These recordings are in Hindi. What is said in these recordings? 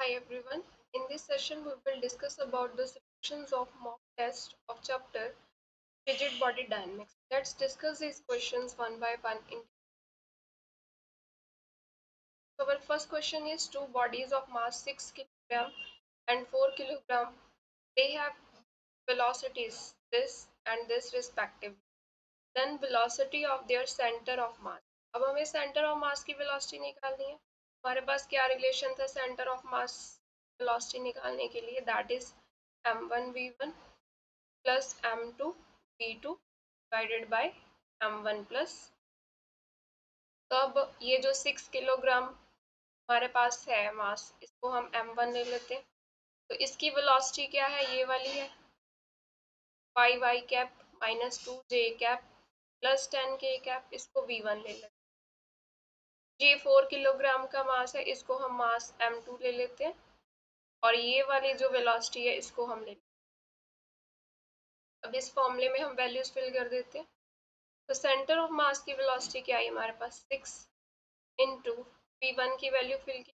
Hi everyone. In this session, we will discuss about the solutions of mock test of chapter Rigid Body Dynamics. Let's discuss these questions one by one. So our first question is two bodies of mass 6 kg and 4 kg. They have velocities this and this respectively. Then velocity of their center of mass. अब हमें center of mass की velocity निकालनी है. हमारे पास क्या relation था center of mass velocity निकालने के लिए? That is m1 v1 plus m2 v2 divided by m1 plus. तो अब ये जो 6 किलोग्राम हमारे पास है मास, इसको हम m1 ले लेते हैं. तो इसकी वेलोसिटी क्या है? ये वाली है 5y cap minus 2j cap plus 10k cap. इसको v1 ले लेते हैं. ये 4 किलोग्राम का मास है, इसको हम मास m2 ले लेते हैं और ये वाली जो वेलोसिटी है इसको हम ले लेते हैं. अब इस फॉर्मूले में हम वैल्यूज फिल कर देते हैं. तो सेंटर ऑफ मास की वेलोसिटी क्या है हमारे पास? 6 इंटू v1 की वैल्यू फिल की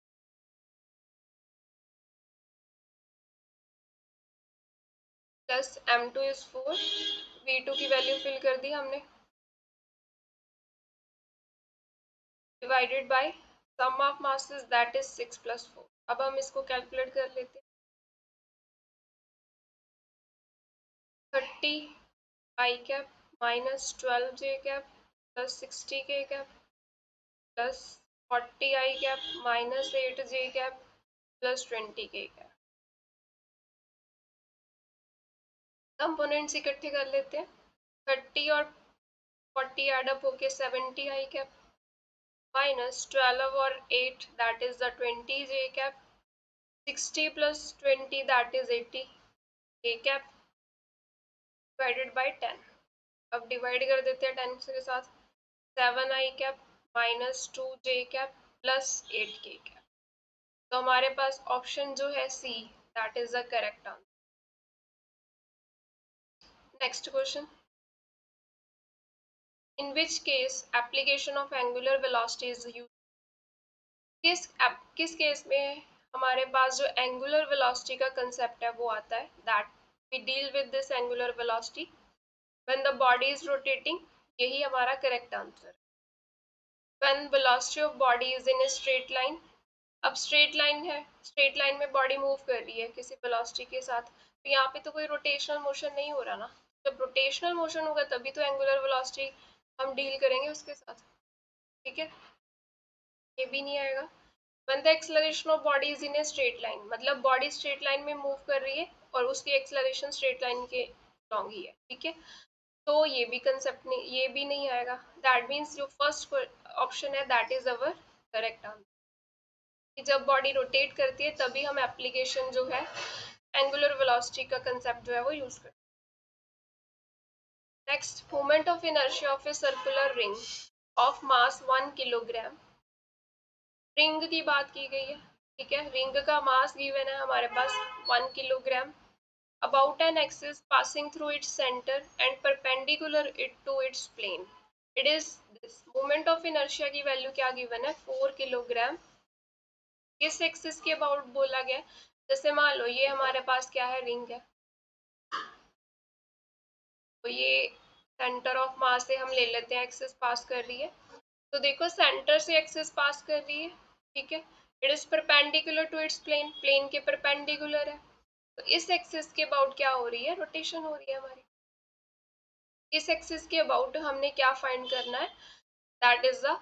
प्लस m2 इज 4, v2 की वैल्यू फिल कर दी हमने divided by sum of masses that is 6 plus 4. अब हम इसको कैलकुलेट कर लेते हैं. 30 i cap minus 12j cap plus 60k cap plus 40 i cap minus 8j cap plus 20k cap. Components इकट्ठे कर लेते हैं. 30 और 40 एड अप होके 70 i cap minus 12 or 8 that is the 20 j cap, 60 plus 20 that is 80 k cap divided by 10. अब डिवाइड कर देते हैं 10 के साथ. 7 i cap minus 2 j cap plus 8 k cap. तो हमारे पास ऑप्शन जो है C that is the correct answer. Next question. In which case application of angular velocity is used? किस केस में हमारे पास जो एंगुलर वेलोसिटी का कंसेप्ट है वो आता है? That we deal with this angular velocity when the body is rotating. यही हमारा correct answer. When velocity of body is in a straight line. अब स्ट्रेट लाइन है, स्ट्रेट लाइन में बॉडी मूव कर रही है किसी वेलोसिटी के साथ, तो यहाँ पे तो कोई रोटेशनल मोशन नहीं हो रहा ना. जब रोटेशनल मोशन होगा तभी तो एंगुलर वेलोसिटी हम डील करेंगे उसके साथ. ठीक है, ये भी नहीं आएगा. When the acceleration of body is in a straight line, मतलब बॉडी स्ट्रेट लाइन में मूव कर रही है और उसकी एक्सेलरेशन स्ट्रेट लाइन के लॉन्ग ही है. ठीक है, तो ये भी कंसेप्ट नहीं, ये भी नहीं आएगा. दैट मीन्स जो फर्स्ट ऑप्शन है that is our correct answer. कि जब बॉडी रोटेट करती है तभी हम एप्लीकेशन जो है एंगुलर वेलोसिटी का कंसेप्ट जो है वो यूज करते हैं. Next, moment of inertia of a circular ring of mass 1 kilogram. Ring की बात की गई है. ठीक है, रिंग का मास गिवन है हमारे पास 1 kilogram. About an axis passing through its centre and perpendicular it to its plane. It is this. Moment of inertia की वैल्यू क्या गिवन है? 4 किलोग्राम. किस एक्सिस के अबाउट बोला गया? जैसे मान लो ये हमारे पास क्या है? रिंग है. तो ये सेंटर ऑफ मास से हम ले लेते हैं, एक्सिस पास कर रही है. तो देखो सेंटर से एक्सिस पास कर रही है. ठीक है, it is perpendicular to its plane, plane के परपेंडिकुलर है. तो इस एक्सिस के अबाउट क्या हो रही है? रोटेशन हो रही है हमारी. इस एक्सिस के अबाउट हमने क्या फाइंड करना है? That is the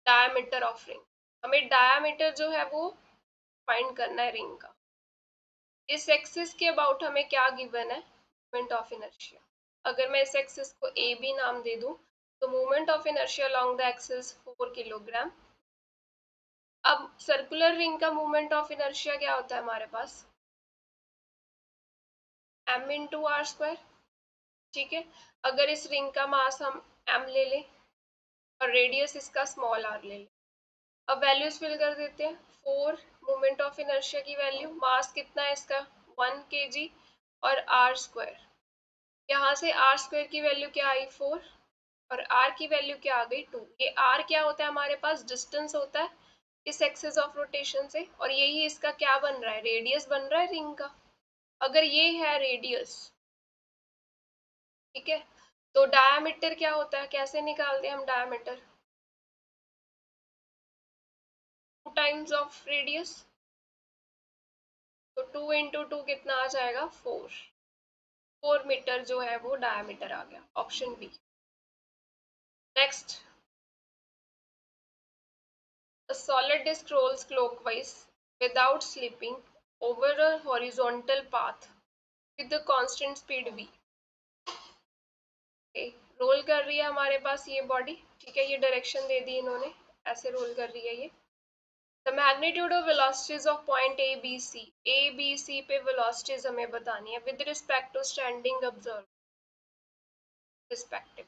diameter of ring. हमें डायमीटर जो है वो फाइंड करना है रिंग का. इस एक्सिस के अबाउट हमें क्या गिवन है? Moment of inertia. अगर मैं इस एक्सिस को ए बी नाम दे दूं तो moment of inertia along the axis 4 kilogram. अब सर्कुलर रिंग का मोमेंट ऑफ इनर्शिया क्या होता है हमारे पास? m into R square. ठीक है, अगर इस रिंग का मास हम m ले लें और रेडियस इसका स्मॉल r ले लें. अब वैल्यूज फिल कर देते हैं. 4 मोमेंट ऑफ इनर्शिया की वैल्यू, मास कितना है इसका? 1 kg और r स्क्वायर. यहाँ से r स्क्वायर की वैल्यू क्या आई? 4 और r की वैल्यू क्या आ गई? 2. ये r क्या होता है हमारे पास? डिस्टेंस होता है. इस एक्सिस ऑफ रोटेशन से, और यही इसका क्या बन रहा है, रेडियस बन रहा है रिंग का। अगर ये है रेडियस, ठीक है, तो डायामीटर क्या होता है, कैसे निकालते हैं हम डायामीटर, 2 टाइम्स ऑफ रेडियस, तो 2 × 2 कितना आ जाएगा, 4 मीटर जो है वो डायामीटर आ गया, option B. Next, a solid disk rolls clockwise without slipping over a horizontal path with the constant speed v। Roll कर रही है हमारे पास ये बॉडी, ठीक है, ये डायरेक्शन दे दी इन्होंने, ऐसे रोल कर रही है ये। The magnitude of velocities of point A B C पे वेलोसिटीज हमें बतानी है with respect to standing observer respective.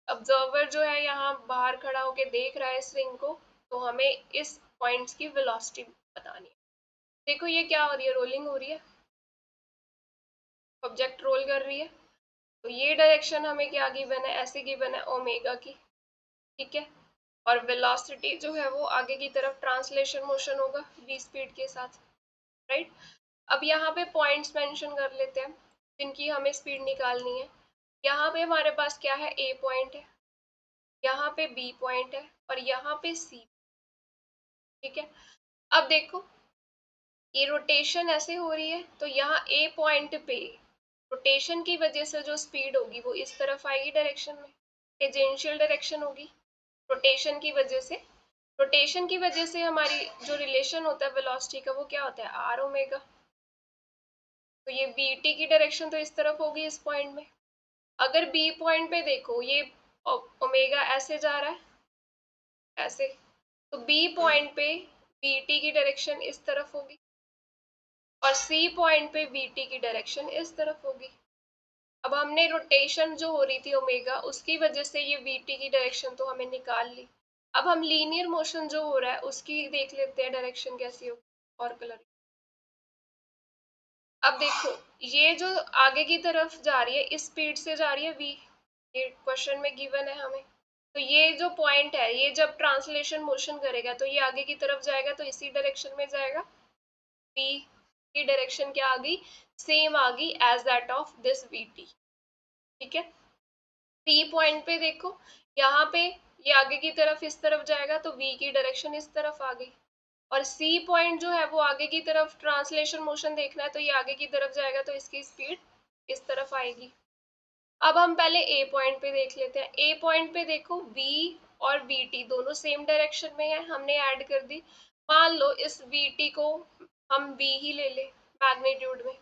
Observer जो है यहाँ बाहर खड़ा होके देख रहा है इस रिंग को, तो हमें इस पॉइंट्स की वेलोसिटी बतानी है। देखो ये क्या हो रही है, रोलिंग हो रही है, ऑब्जेक्ट रोल कर रही है, तो ये डायरेक्शन हमें क्या गिवन है, ऐसे गिवन है ओमेगा की, ठीक है, और वेलोसिटी जो है वो आगे की तरफ ट्रांसलेशन मोशन होगा v स्पीड के साथ, राइट। अब यहाँ पे पॉइंट्स मेंशन कर लेते हैं जिनकी हमें स्पीड निकालनी है। यहाँ पे हमारे पास क्या है, ए पॉइंट है, यहाँ पे बी पॉइंट है, और यहाँ पे सी, ठीक है। अब देखो ये रोटेशन ऐसे हो रही है, तो यहाँ ए पॉइंट पे रोटेशन की वजह से जो स्पीड होगी वो इस तरफ आएगी डायरेक्शन में, टेंजेंशियल डायरेक्शन होगी रोटेशन की वजह से। रोटेशन की वजह से हमारी जो रिलेशन होता है वेलोसिटी का वो क्या होता है, आर ओमेगा। तो ये बी टी की डायरेक्शन तो इस तरफ होगी इस पॉइंट में। अगर बी पॉइंट पे देखो ये ओमेगा ऐसे जा रहा है, ऐसे, तो बी पॉइंट पे बी टी की डायरेक्शन इस तरफ होगी, और सी पॉइंट पे बी टी की डायरेक्शन इस तरफ होगी। अब हमने रोटेशन जो हो रही थी ओमेगा उसकी वजह से ये वी टी की डायरेक्शन तो हमें निकाल ली। अब हम लीनियर मोशन जो हो रहा है उसकी देख लेते हैं डायरेक्शन कैसी होगी, और कलर। अब देखो ये जो आगे की तरफ जा रही है इस स्पीड से जा रही है v, ये क्वेश्चन में गिवन है हमें। तो ये जो पॉइंट है ये जब ट्रांसलेशन मोशन करेगा तो ये आगे की तरफ जाएगा, तो इसी डायरेक्शन में जाएगा, v की डायरेक्शन क्या आ गई, सेम आ गई as that of this vt, ठीक है। पी पॉइंट पे देखो यहाँ पे ये आगे की तरफ इस तरफ जाएगा, तो v की डायरेक्शन इस तरफ आ गई, और सी पॉइंट जो है वो आगे की तरफ ट्रांसलेशन मोशन देखना है, तो ये आगे की तरफ जाएगा, तो इसकी स्पीड इस तरफ आएगी। अब हम पहले ए पॉइंट पे देख लेते हैं। ए पॉइंट पे देखो v और vt दोनों सेम डायरेक्शन में है, हमने ऐड कर दी। मान लो इस vt को हम v ही ले ले मैग्नीट्यूड में,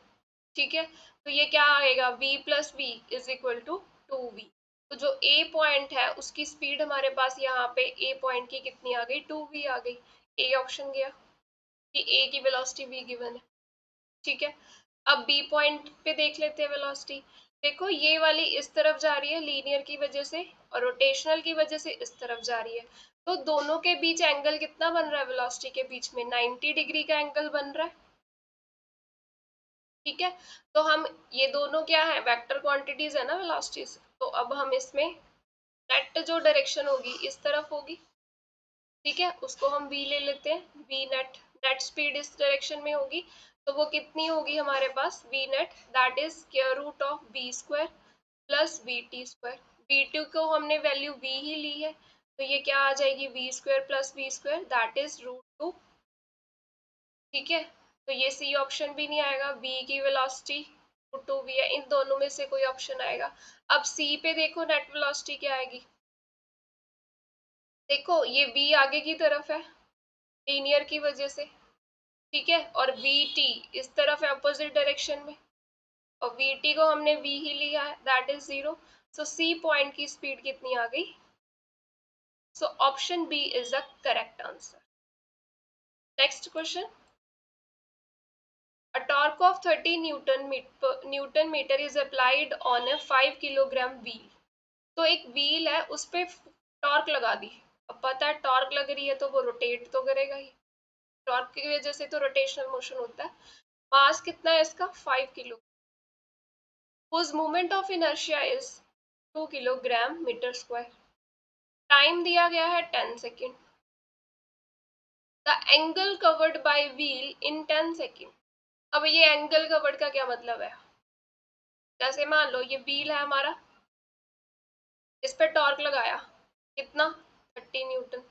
ठीक है, तो ये क्या आएगा, v plus V is equal to 2v। तो जो ए पॉइंट है उसकी स्पीड हमारे पास यहाँ पे ए पॉइंट की कितनी आ गई, 2v आ गई। ए ऑप्शन गया कि ए की वेलोसिटी v गिवन है, ठीक है। अब बी पॉइंट पे देख लेते हैं वेलोसिटी। देखो ये वाली इस तरफ जा रही है लीनियर की वजह से, और रोटेशनल की वजह से इस तरफ जा रही है, तो दोनों के बीच एंगल कितना बन रहा है, वेलोसिटी के बीच में 90 डिग्री का एंगल बन रहा है, ठीक है। तो हम ये दोनों क्या है, वेक्टर क्वांटिटीज है ना वेलोसिटीज, तो अब हम इसमें नेट जो डायरेक्शन होगी इस तरफ होगी, ठीक है, उसको हम v ले लेते हैं, v नेट, नेट स्पीड इस डायरेक्शन में होगी, तो वो कितनी होगी हमारे पास, v net that is square root of v square plus V T square. V two को हमने वैल्यू v ही ली है, तो ये क्या आ जाएगी, v square plus V square that is root 2, ठीक है। तो ये सी ऑप्शन भी नहीं आएगा, v की वेलोसिटी रूट 2v है, इन दोनों में से कोई ऑप्शन आएगा। अब सी पे देखो नेट वेलोसिटी क्या आएगी, देखो ये v आगे की तरफ है लीनियर की वजह से, ठीक है, और वी टी इस तरफ है अपोजिट डायरेक्शन में, और वी टी को हमने v ही लिया है that is 0। So C point की स्पीड कितनी आ गई, so option B is the correct answer. Next question, a torque of 30 newton metre is applied on a 5 kilogram wheel। तो एक व्हील है उस पे टॉर्क लगा दी, अब पता है टॉर्क लग रही है तो वो रोटेट तो करेगा ही, टॉर्क की वजह से तो रोटेशनल मोशन होता है। मास कितना है इसका, 5 kilo, whose moment of inertia is 2 kilogram metre square. Time दिया गया है 10 second, the angle covered by wheel in 10 second. अब ये एंगल कवर्ड का क्या मतलब है? जैसे मान लो ये व्हील है हमारा, इस पे टॉर्क लगाया, कितना? 30 न्यूटन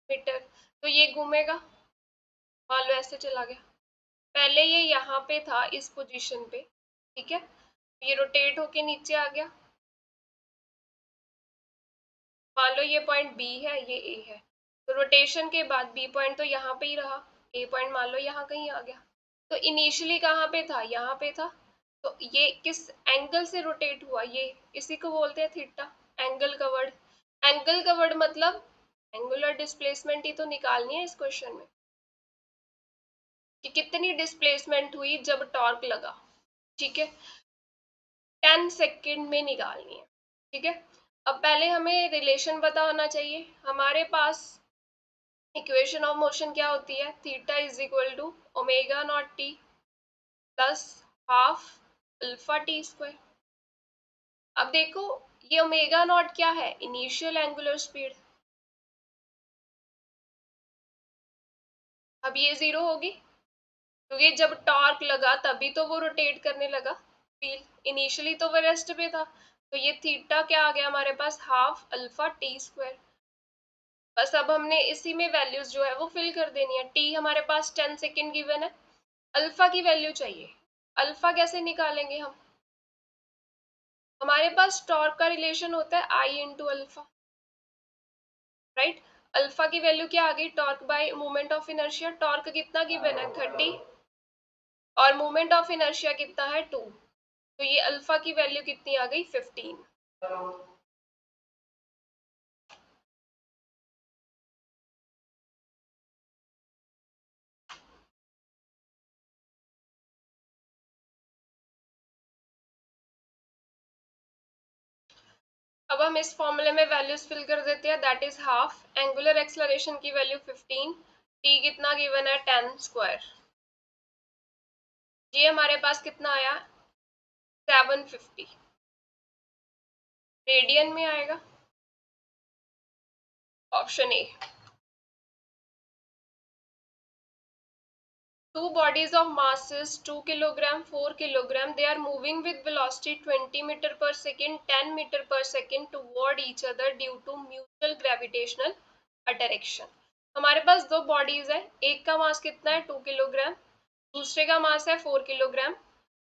मीटर। तो ये घूमेगा, मान लो ऐसे चला गया, पहले ये यहाँ पे था इस पोजीशन पे, ठीक है, ये रोटेट होके नीचे आ गया, मान लो ये पॉइंट बी है, ये ए है, तो रोटेशन के बाद बी पॉइंट तो यहाँ पे ही रहा, ए पॉइंट मान लो यहाँ कहीं आ गया। तो इनिशियली कहाँ पे था? यहाँ पे था। तो ये किस एंगल से रोटेट हुआ? ये इसी को बोलते हैं theta, angle covered. Angle covered मतलब एंगुलर डिस्प्लेसमेंट ही तो निकालनी है इस क्वेश्चन में, कि कितनी डिस्प्लेसमेंट हुई जब टॉर्क लगा, ठीक है, 10 सेकेंड में निकालनी है, ठीक है। अब पहले हमें रिलेशन पता होना चाहिए। हमारे पास इक्वेशन ऑफ मोशन क्या होती है? Theta is equal to omega naught T plus half alpha T square. अब देखो ये ओमेगा नॉट क्या है? Initial angular speed. अब ये जीरो होगी क्योंकि जब टॉर्क लगा तभी तो वो रोटेट करने लगा व्हील, इनिशियली तो वो रेस्ट पे था। तो ये थीटा क्या आ गया हमारे पास? Half alpha T square. बस अब हमने इसी में वैल्यूज जो है वो फिल कर देनी है। टी हमारे पास 10 सेकेंड गिवन है, अल्फा की वैल्यू चाहिए। अल्फा कैसे निकालेंगे हम? हमारे पास टॉर्क का रिलेशन होता है आई इंटू अल्फा, राइट। अल्फा की वैल्यू क्या आ गई? Torque bye moment of inertia. Torque कितना गिवन है? 30, और मोमेंट ऑफ इनर्शिया कितना है? 2। तो ये अल्फा की वैल्यू कितनी आ गई? 15। अब हम इस फॉर्मूले में वैल्यूज फिल कर देते हैं। That is half angular acceleration की वैल्यू 15, टी कितना गिवन है? 10 स्क्वायर। ये हमारे पास कितना आया? 750 रेडियन में आएगा, option A. Two bodies of masses 2 kilogram, 4 kilogram, they are moving with velocity 20 meter per second, 10 meter per second toward each other due to mutual gravitational attraction। हमारे पास दो बॉडीज है, एक का मास कितना है? 2 किलोग्राम, दूसरे का मास है 4 किलोग्राम,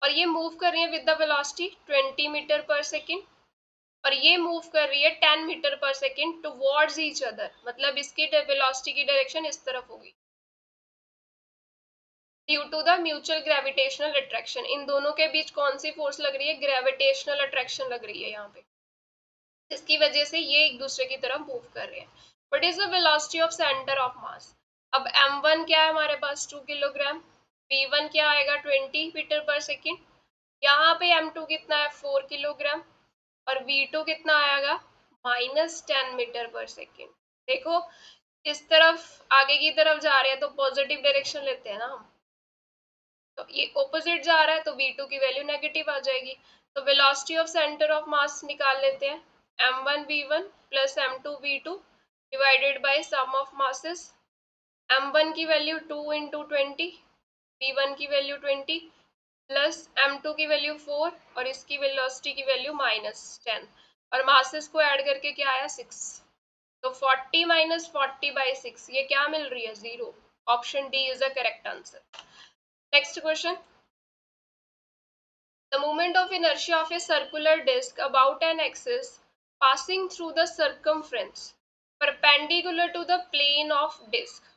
और ये मूव कर रही है विद द वेलोसिटी 20 मीटर पर सेकेंड, और ये मूव कर रही है 10 मीटर पर सेकेंड टुवर्ड्स ईच अदर, मतलब इसकी वेलोसिटी की डायरेक्शन इस तरफ होगी due to the mutual gravitational attraction. इन दोनों के बीच कौन सी फोर्स लग रही है? ग्रेविटेशनल अट्रैक्शन लग रही है यहाँ पे, इसकी वजह से ये एक दूसरे की तरफ मूव कर रहे हैं। What is the velocity of centre of मास? अब m1 क्या है हमारे पास? 2 किलोग्राम, v1 क्या आएगा? 20 मीटर पर सेकेंड, यहाँ पे m2 कितना है? 4 किलोग्राम, और v2 कितना आएगा? -10 मीटर पर सेकेंड। देखो इस तरफ आगे की तरफ जा रहे हैं तो पॉजिटिव डायरेक्शन लेते हैं ना हम, तो ये ऑपोजिट जा रहा है तो v2 की वैल्यू नेगेटिव आ जाएगी। तो velocity of centre of mass निकाल लेते हैं, m1 v1 plus m2 v2 divided by sum of masses. m1 की वैल्यू 2 इंटू 20, v1 की वैल्यू 20 प्लस m2 की वैल्यू 4, और इसकी वेलोसिटी की वैल्यू -10, और मासेस को ऐड करके क्या आया? 6। तो 40 माइनस 40/6, ये क्या मिल रही है? 0। Option D is the correct answer. Next question. The moment of inertia of a circular disc about an axis passing through the circumference perpendicular to the plane of disc।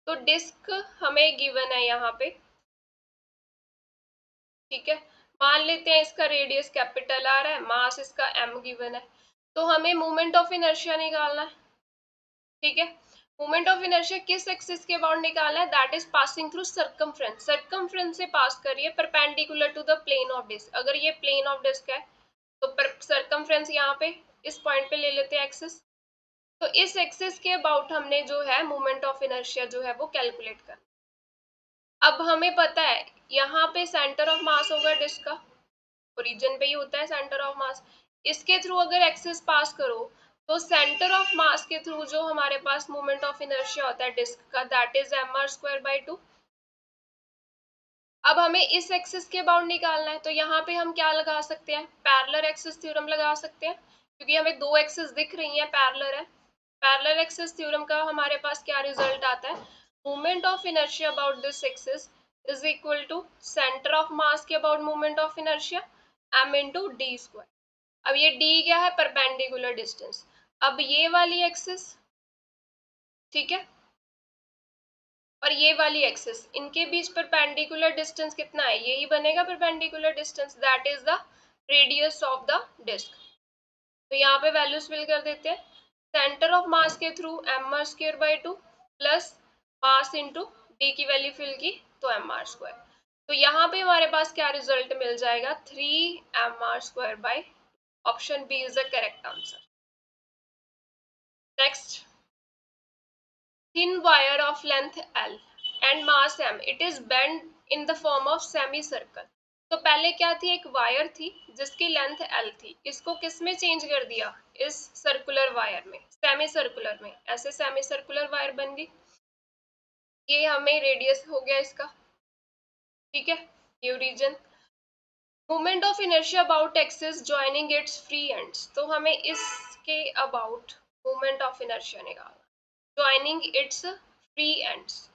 तो डिस्क हमें गिवन है यहाँ पे, ठीक है, मान लेते हैं इसका रेडियस कैपिटल आर है, मास इसका m गिवन है, तो हमें मोमेंट ऑफ इनर्शिया निकालना है, ठीक है। मोमेंट ऑफ इनर्शिया किस एक्सिस के अबाउट निकालना है? That is passing through circumference, circumference से पास कर रही है perpendicular to the plane of disc. अगर ये प्लेन ऑफ डिस्क है तो सर्कमफ्रेंस यहाँ पे इस पॉइंट पे ले लेते हैं एक्सिस, तो इस एक्सिस के अबाउट हमने जो है मोमेंट ऑफ इनर्शिया जो है वो कैलकुलेट करना। अब हमें पता है यहाँ पे सेंटर ऑफ मास होगा डिस्क का, ओरिजिन पे ही होता है सेंटर ऑफ मास, इसके थ्रू अगर एक्सिस पास करो तो सेंटर ऑफ मास के थ्रू जो हमारे पास मोमेंट ऑफ इनर्शिया होता है डिस्क का, दैट इज mr²/2। अब हमें इस एक्सिस के अबाउट निकालना है, तो यहाँ पे हम क्या लगा सकते हैं, पैरेलल एक्सिस थ्योरम लगा सकते हैं, क्योंकि हमें दो एक्सिस दिख रही हैं, पैरेलल है। पैरेलल एक्सिस थ्योरम का हमारे पास क्या रिजल्ट आता है, moment of inertia about this axis is equal to centre of mass के about moment of inertia m into D square. अब ये d क्या है, परपेंडिकुलर डिस्टेंस। अब ये वाली एक्सिस, ठीक है, और ये वाली एक्सिस, इनके बीच परपेंडिकुलर डिस्टेंस कितना है, यही बनेगा perpendicular distance, that is the radius of the disc. तो यहाँ पे वैल्यूज फिल कर देते हैं, सेंटर ऑफ मास के through mr² plus mass into D की वैल्यू फिल की तो mr²। तो यहाँ पे हमारे पास क्या रिजल्ट मिल जाएगा, 3mr²। Option B is the correct answer. Next, thin wire of length L and mass m, it is bent in the form of semicircle। तो पहले क्या थी, एक वायर थी जिसकी लेंथ L थी, इसको किस में चेंज कर दिया, इस सर्कुलर वायर में, सेमी सर्कुलर में, ऐसे सेमी सर्कुलर वायर बन गई। ये हमें रेडियस हो गया इसका, ठीक है, ये reason. Moment of inertia about axis joining its free ends, तो हमें इसके अबाउट मोमेंट ऑफ इनर्शिया निकालना, जॉइनिंग इट्स फ्री एंड्स,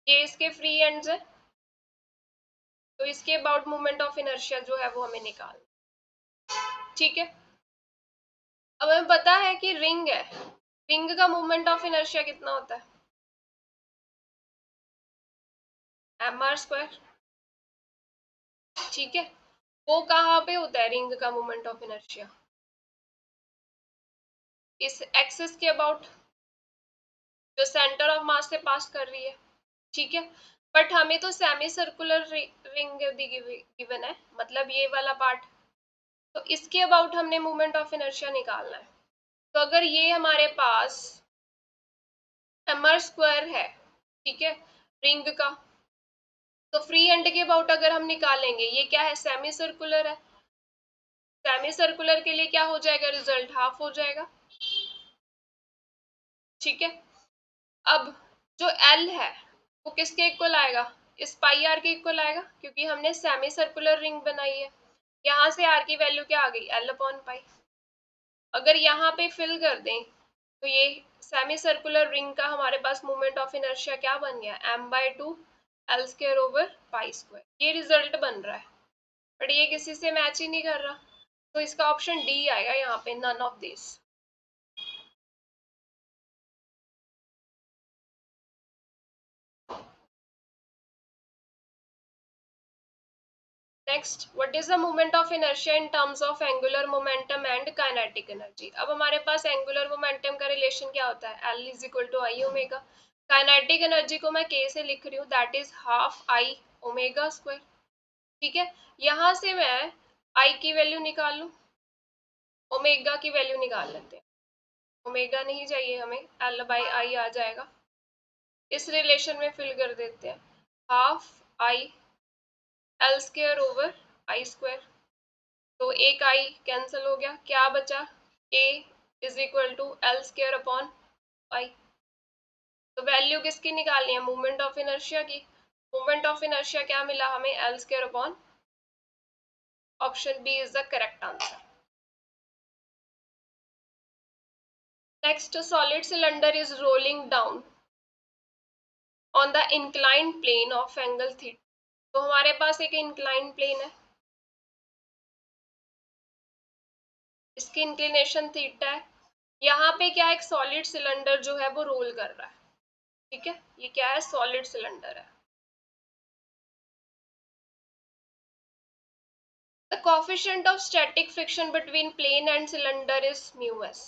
ये इसके फ्री एंड्स है, तो इसके अबाउट मोमेंट ऑफ इनर्शिया जो है वो हमें निकाल, ठीक है। अब हमें पता है कि रिंग है, रिंग का मोमेंट ऑफ इनर्शिया कितना होता है, mr², ठीक है। वो कहाँ पे होता है रिंग का मोमेंट ऑफ इनर्शिया, इस एक्सिस के अबाउट, जो सेंटर ऑफ मास से पास कर रही है, ठीक है। बट हमें तो सेमी सर्कुलर रिंग गिवन है, मतलब ये वाला पार्ट, तो इसके अबाउट हमने मोमेंट ऑफ इनर्शिया निकालना है। तो अगर ये हमारे पास mr² है, ठीक है, रिंग का, तो फ्री एंड के अबाउट अगर हम निकालेंगे, ये क्या है, सेमी सर्कुलर है, सेमी सर्कुलर के लिए क्या हो जाएगा, रिजल्ट हाफ हो जाएगा, ठीक है। अब जो L है वो किसके इक्वल आएगा, इस पाई आर के इक्वल आएगा, क्योंकि हमने सेमी सर्कुलर रिंग बनाई है। यहाँ से आर की वैल्यू क्या आ गई, L/पाई। अगर यहाँ पे फिल कर दें तो ये सेमी सर्कुलर रिंग का हमारे पास मोमेंट ऑफ इनर्शिया क्या बन गया, m/2 L²/π², ये रिजल्ट बन रहा है, बट ये किसी से मैच ही नहीं कर रहा, तो इसका ऑप्शन डी आएगा यहाँ पे, none of this. Next, what is the moment of inertia in terms of angular momentum and kinetic energy. अब हमारे पास एंगुलर मोमेंटम का रिलेशन क्या होता है, L is equal to I omega. Kinetic energy को मैं K से लिख रही हूँ, that is half I omega square, ठीक है। यहाँ से मैं I की वैल्यू निकाल लूँ, ओमेगा की वैल्यू निकाल लेते हैं, ओमेगा नहीं चाहिए हमें, L/I आ जाएगा, इस रिलेशन में फिल कर देते हैं, हाफ आई L²/I², तो एक आई कैंसिल हो गया, क्या बचा, A is equal to L²/I। तो वैल्यू किसकी निकालनी है, मोमेंट ऑफ इनर्शिया की। मोमेंट ऑफ इनर्शिया क्या मिला हमें, L²/, option B is the correct answer. Next, solid cylinder is rolling down on the incline plane of angle theta. तो हमारे पास एक इंक्लाइन प्लेन है, इसकी इंक्लिनेशन थीटा है, यहाँ पे क्या, एक सॉलिड सिलेंडर जो है वो रोल कर रहा है, ठीक है, ये क्या है, सॉलिड सिलेंडर है। The coefficient of static friction between plane and cylinder is μs।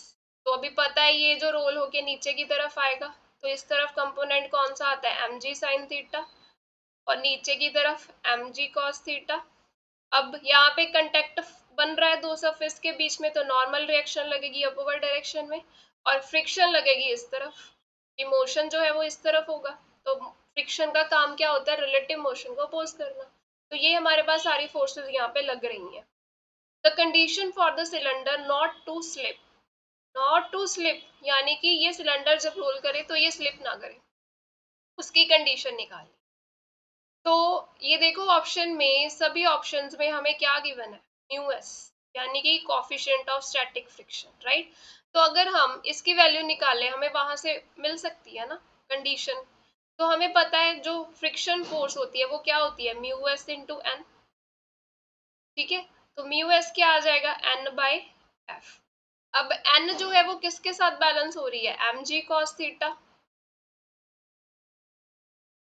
तो अभी पता है ये जो रोल होके नीचे की तरफ आएगा, तो इस तरफ कंपोनेंट कौन सा आता है, mg sin थीटा, और नीचे की तरफ mg cos थीटा। अब यहाँ पे कंटेक्ट बन रहा है दो सरफेस के बीच में, तो नॉर्मल रिएक्शन लगेगी अपवर्ड डायरेक्शन में, और फ्रिक्शन लगेगी इस तरफ, मोशन जो है वो इस तरफ होगा। तो फ्रिक्शन का काम क्या होता है, रिलेटिव मोशन को अपोज करना। तो ये हमारे पास सारी फोर्सेस यहाँ पे लग रही हैं। The condition for the cylinder not to slip, not to slip, यानी कि ये सिलेंडर जब रोल करे तो ये स्लिप ना करे, उसकी कंडीशन निकालनी। तो ये देखो ऑप्शन में, सभी ऑप्शंस में हमें क्या गिवन है, म्यू एस, यानी कि coefficient of static friction, right. तो अगर हम इसकी वैल्यू निकालें, हमें वहां से मिल सकती है ना कंडीशन। तो हमें पता है जो फ्रिक्शन फोर्स होती है वो क्या होती है, म्यू एस इंटू एन, ठीक है। तो म्यू एस क्या आ जाएगा, एन बाई एफ। अब एन जो है वो किसके साथ बैलेंस हो रही है, एम जी कॉस थीटा।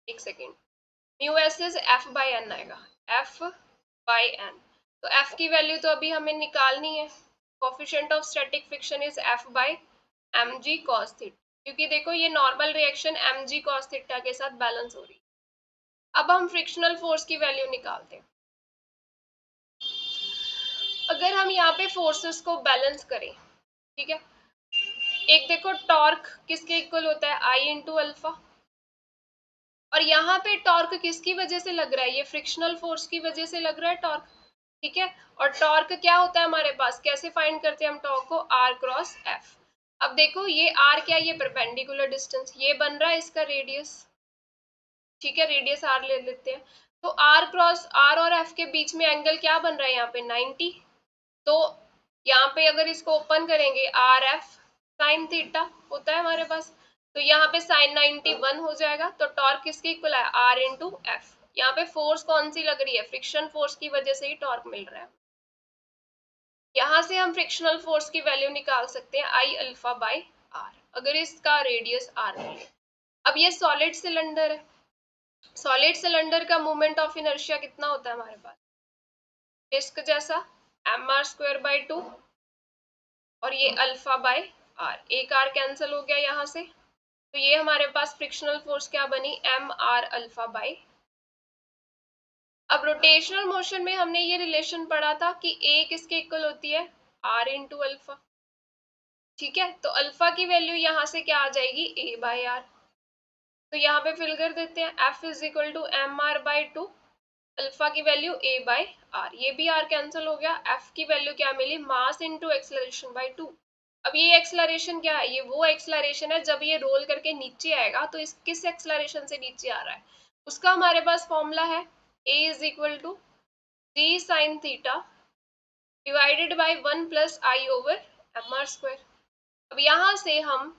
एक second, mu S is F by N आएगा, एफ बाई एन। तो एफ की वैल्यू तो अभी हमें निकालनी है, coefficient of static friction is F by M ji cos theta, क्योंकि देखो ये नॉर्मल रिएक्शन एम जी कॉस थीटा के साथ बैलेंस हो रही है। अब हम फ्रिक्शनल फोर्स की वैल्यू निकालते हैं। अगर हम यहाँ पे फोर्सेस को बैलेंस करें, ठीक है, एक देखो टॉर्क किसके इक्वल होता है, आई इंटू अल्फा, और यहाँ पे टॉर्क किसकी वजह से लग रहा है, ये फ्रिक्शनल फोर्स की वजह से लग रहा है टॉर्क, ठीक है। और टॉर्क क्या होता है हमारे पास, कैसे फाइंड करते हैं हम टॉर्क को, आर क्रॉस एफ। अब देखो ये आर क्या है, ये परपेंडिकुलर डिस्टेंस, ये बन रहा है इसका रेडियस, ठीक है, रेडियस आर ले लेते हैं। तो आर क्रॉस आर और एफ के बीच में एंगल क्या बन रहा है यहाँ पे 90। तो यहाँ पे अगर इसको ओपन करेंगे, आर एफ साइन थीटा होता है हमारे पास, तो यहाँ पे साइन 91 हो जाएगा। तो टॉर्क किसके इक्वल है, आर इंटू एफ। यहाँ पे फोर्स कौन सी लग रही है, फ्रिक्शन फोर्स की वजह से ही टॉर्क मिल रहा है। यहाँ से हम फ्रिक्शनल फोर्स की वैल्यू निकाल सकते हैं, आई अल्फा बाई आर, अगर इसका रेडियस आर मिले। अब ये सॉलिड सिलेंडर है, सॉलिड सिलेंडर का मोमेंट ऑफ इनर्शिया कितना होता है हमारे पास, डिस्क जैसा, एम आर स्क्वायर बाई 2, और ये अल्फा बाय आर, एक आर कैंसिल हो गया यहाँ से। तो ये हमारे पास फ्रिक्शनल फोर्स क्या बनी, एम आर अल्फा बाय। अब रोटेशनल मोशन में हमने ये रिलेशन पढ़ा था कि ए किसके इक्वल होती है, आर इंटू अल्फा, ठीक है। तो अल्फा की वैल्यू यहाँ से क्या आ जाएगी, ए बाय आर। तो यहाँ पे फिल कर देते हैं, F is equal to M R by 2, alpha की वैल्यू ए बाय आर, ये भी आर कैंसिल हो गया। एफ की वैल्यू क्या मिली, मास इंटू एक्सलरेशन बाय 2। अब ये एक्सलरेशन क्या है, ये वो एक्सलरेशन है जब ये रोल करके नीचे आएगा, तो इस किस एक्सलरेशन से नीचे आ रहा है, उसका हमारे पास फॉर्मूला है, a is equal to g sine theta divided by 1 plus I over m are square. अब यहाँ से हम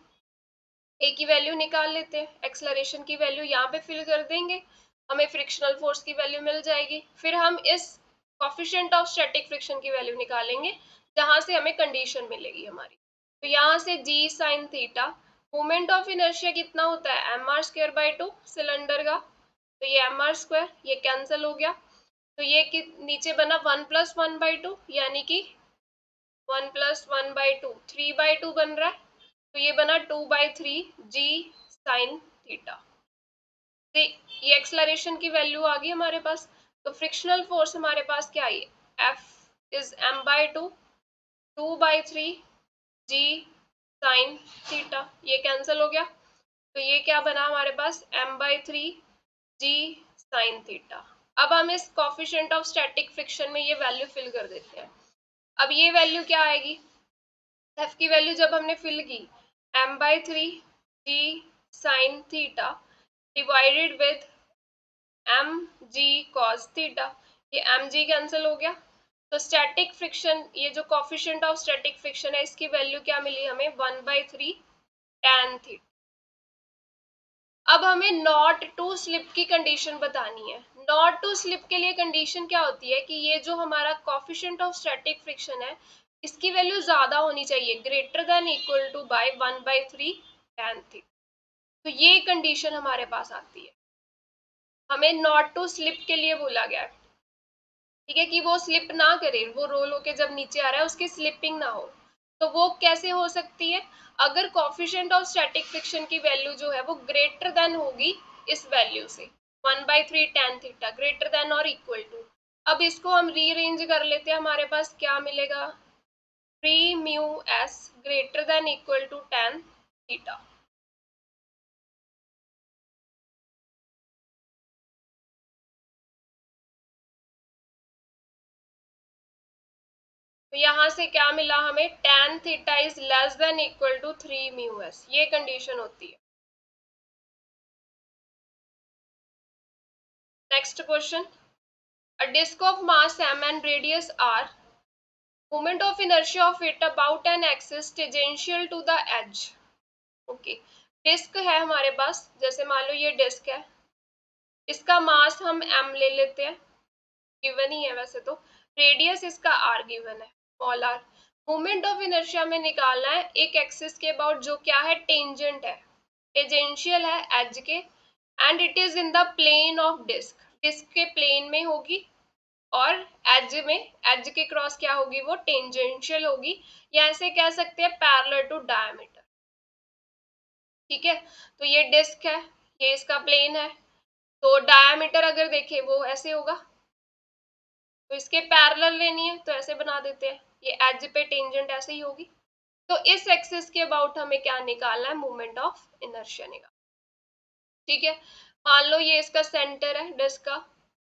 ए की वैल्यू निकाल लेते हैं, एक्सलरेशन की वैल्यू यहाँ पे फिल कर देंगे, हमें फ्रिक्शनल फोर्स की वैल्यू मिल जाएगी। फिर हम इस कोफिशिएंट ऑफ स्टैटिक फ्रिक्शन की वैल्यू निकालेंगे, जहां से हमें कंडीशन मिलेगी हमारी। तो यहाँ से G sine theta, moment of inertia कितना होता है, M are square by 2 cylinder का, तो ये एम आर स्क्वायर ये कैंसिल हो गया। तो ये नीचे बना 1 प्लस 1 बाई 2, यानी कि 1 प्लस 1 बाई 2 3 बाई 2 बन रहा है। तो ये बना 2 बाई 3 जी साइन थीटा। ये एक्सलरेशन की वैल्यू आ गई हमारे पास। तो फ्रिक्शनल फोर्स हमारे पास क्या आई, F is M by 2, 2 by 3 ji sine theta, ये कैंसिल हो गया। तो ये क्या बना हमारे पास, M by 3 ji sine theta. अब हम इस कोफिशिएंट ऑफ स्टैटिक फ्रिक्शन में ये वैल्यू फिल कर देते हैं। अब ये वैल्यू क्या आएगी, एफ की वैल्यू जब हमने फिल की, m by 3 ji sine theta divided with m ji cos theta, ये एम जी कैंसिल हो गया। तो स्टैटिक फ्रिक्शन, ये जो कोफिशिएंट ऑफ स्टैटिक फ्रिक्शन है, इसकी वैल्यू क्या मिली हमें, 1 बाई 3 टैन थीटा। अब हमें नॉट टू स्लिप की कंडीशन बतानी है। नॉट टू स्लिप के लिए कंडीशन क्या होती है कि ये जो हमारा कोफिशिएंट ऑफ स्टैटिक फ्रिक्शन है, इसकी वैल्यू ज्यादा होनी चाहिए, greater than equal to by 1 by 3 tan theta. तो ये कंडीशन हमारे पास आती है, हमें नॉट टू स्लिप के लिए बोला गया है, ठीक है, कि वो स्लिप ना करे, वो रोल होके जब नीचे आ रहा है उसकी स्लिपिंग ना हो। तो वो कैसे हो सकती है, अगर कोफिशिएंट ऑफ स्टैटिक फ्रिक्शन की वैल्यू जो है वो ग्रेटर देन होगी इस वैल्यू से, 1 by 3 tan theta, greater than और इक्वल टू। अब इसको हम रीअरेंज कर लेते हैं, हमारे पास क्या मिलेगा, 3 mu s greater than equal to tan theta. तो यहां से क्या मिला हमें, tan theta is less than equal to 3 mu s, ये कंडीशन होती है। Next question, a disk of mass m and radius r, moment of inertia of it about an axis tangential to the edge। Okay, disk है हमारे पास, जैसे मान लो ये डिस्क है, इसका मास हम m ले लेते हैं, गिवन ही है वैसे तो, रेडियस इसका r गिवन है, small r। Moment of inertia में निकालना है एक एक्सिस के अबाउट जो क्या है, टेंजेंट है, टेंजेंशियल है एज के, and it is in the plane of disk, disk के प्लेन में होगी, और एज में, एज के क्रॉस क्या होगी, वो टेंजेंशियल होगी, या ऐसे कह सकते हैं पैरेलल टू डायमीटर। ठीक है, तो ये डिस्क है, ये इसका प्लेन है, तो डायमीटर अगर देखें वो ऐसे होगा, तो इसके पैरेलल लेनी है तो ऐसे बना देते हैं, ये एज पे टेंजेंट ऐसे ही होगी। तो इस एक्सिस के अबाउट हमें क्या निकालना है, मोमेंट ऑफ इनर्शिया निकालना। ठीक है, मान लो ये इसका सेंटर है डिस्क का,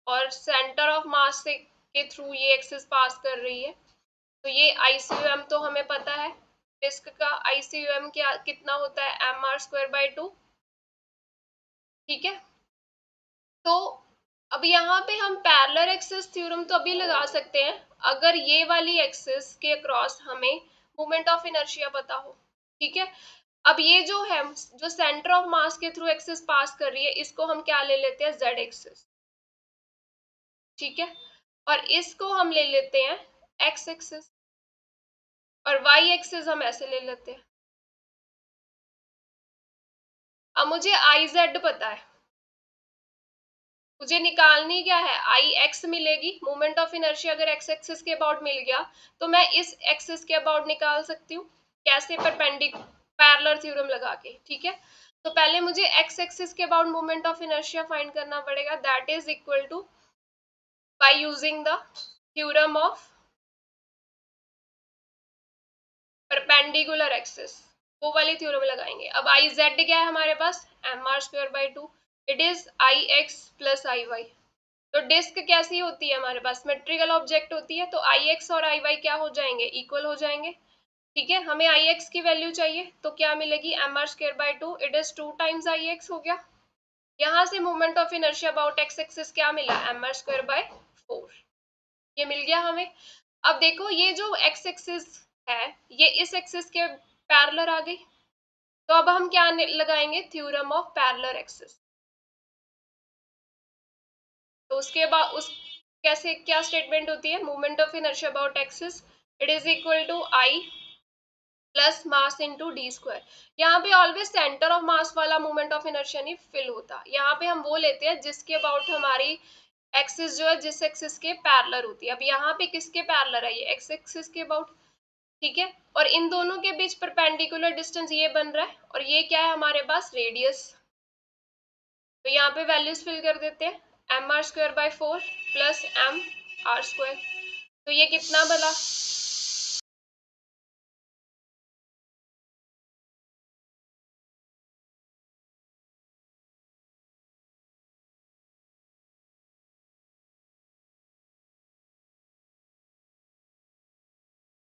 और सेंटर ऑफ मास से के थ्रू ये एक्सिस पास कर रही है, तो ये आईसीयूएम तो हमें पता है, डिस्क का आईसीयूएम क्या कितना होता है, mr²/2। ठीक है, तो अब यहाँ पे हम पैरेलल एक्सिस थ्योरम तो अभी लगा सकते हैं अगर ये वाली एक्सिस के अक्रॉस हमें मोमेंट ऑफ इनर्शिया पता हो। ठीक है, अब ये जो है, जो सेंटर ऑफ मास के थ्रू एक्सिस पास कर रही है, इसको हम क्या ले लेते हैं, जेड एक्सिस। ठीक है, और इसको हम ले लेते हैं एक्स एक्सिस, और वाई एक्सिस हम ऐसे ले लेते हैं। अब मुझे आई जेड पता है, मुझे निकालनी क्या है, आई एक्स मिलेगी, मोमेंट ऑफ इनर्शिया अगर एक्स एक्सिस के अबाउट मिल गया तो मैं इस एक्सिस के अबाउट निकाल सकती हूँ, कैसे, पैरेलल थ्योरम लगा के। ठीक है, तो पहले मुझे एक्स एक्सिस के about moment of inertia find करना पड़ेगा, that is equal to by using the theorem of perpendicular axis, वो वाली थ्योरम लगाएंगे। अब आई जेड क्या है हमारे पास, mr²/2, it is I x plus I y. तो डिस्क कैसी होती है हमारे पास, सिमेट्रिकल ऑब्जेक्ट होती है, तो आई एक्स और आई वाई क्या हो जाएंगे, इक्वल हो जाएंगे। ठीक है, हमें आई एक्स की वैल्यू चाहिए, तो क्या मिलेगी, mr²/2, it is 2 times I x हो गया। यहाँ से moment of inertia about x axis क्या मिला, mr²/4, ये मिल गया हमें। अब देखो ये जो एक्स एक्सिस है, ये इस एक्सिस के पैरेलल आ गई, तो अब हम क्या लगाएंगे, थ्योरम ऑफ पैरेलल एक्सिस। तो उसके बाद उस कैसे क्या स्टेटमेंट होती है, moment of inertia about axis, it is equal to I plus mass into D square. यहाँ पे ऑलवेज सेंटर ऑफ मास वाला मोमेंट ऑफ इनर्शिया नहीं फिल होता, यहाँ पे हम वो लेते हैं जिसके अबाउट हमारी एक्सिस जो है जिस एक्सिस के पैरेलल होती है। अब यहाँ पे किसके पैरेलल है, ये एक्स एक्सिस के अबाउट। ठीक है, और इन दोनों के बीच परपेंडिकुलर डिस्टेंस ये बन रहा है, और ये क्या है हमारे पास, रेडियस। तो यहाँ पे वैल्यूज फिल कर देते हैं, mr²/4 प्लस mr², तो ये कितना बना,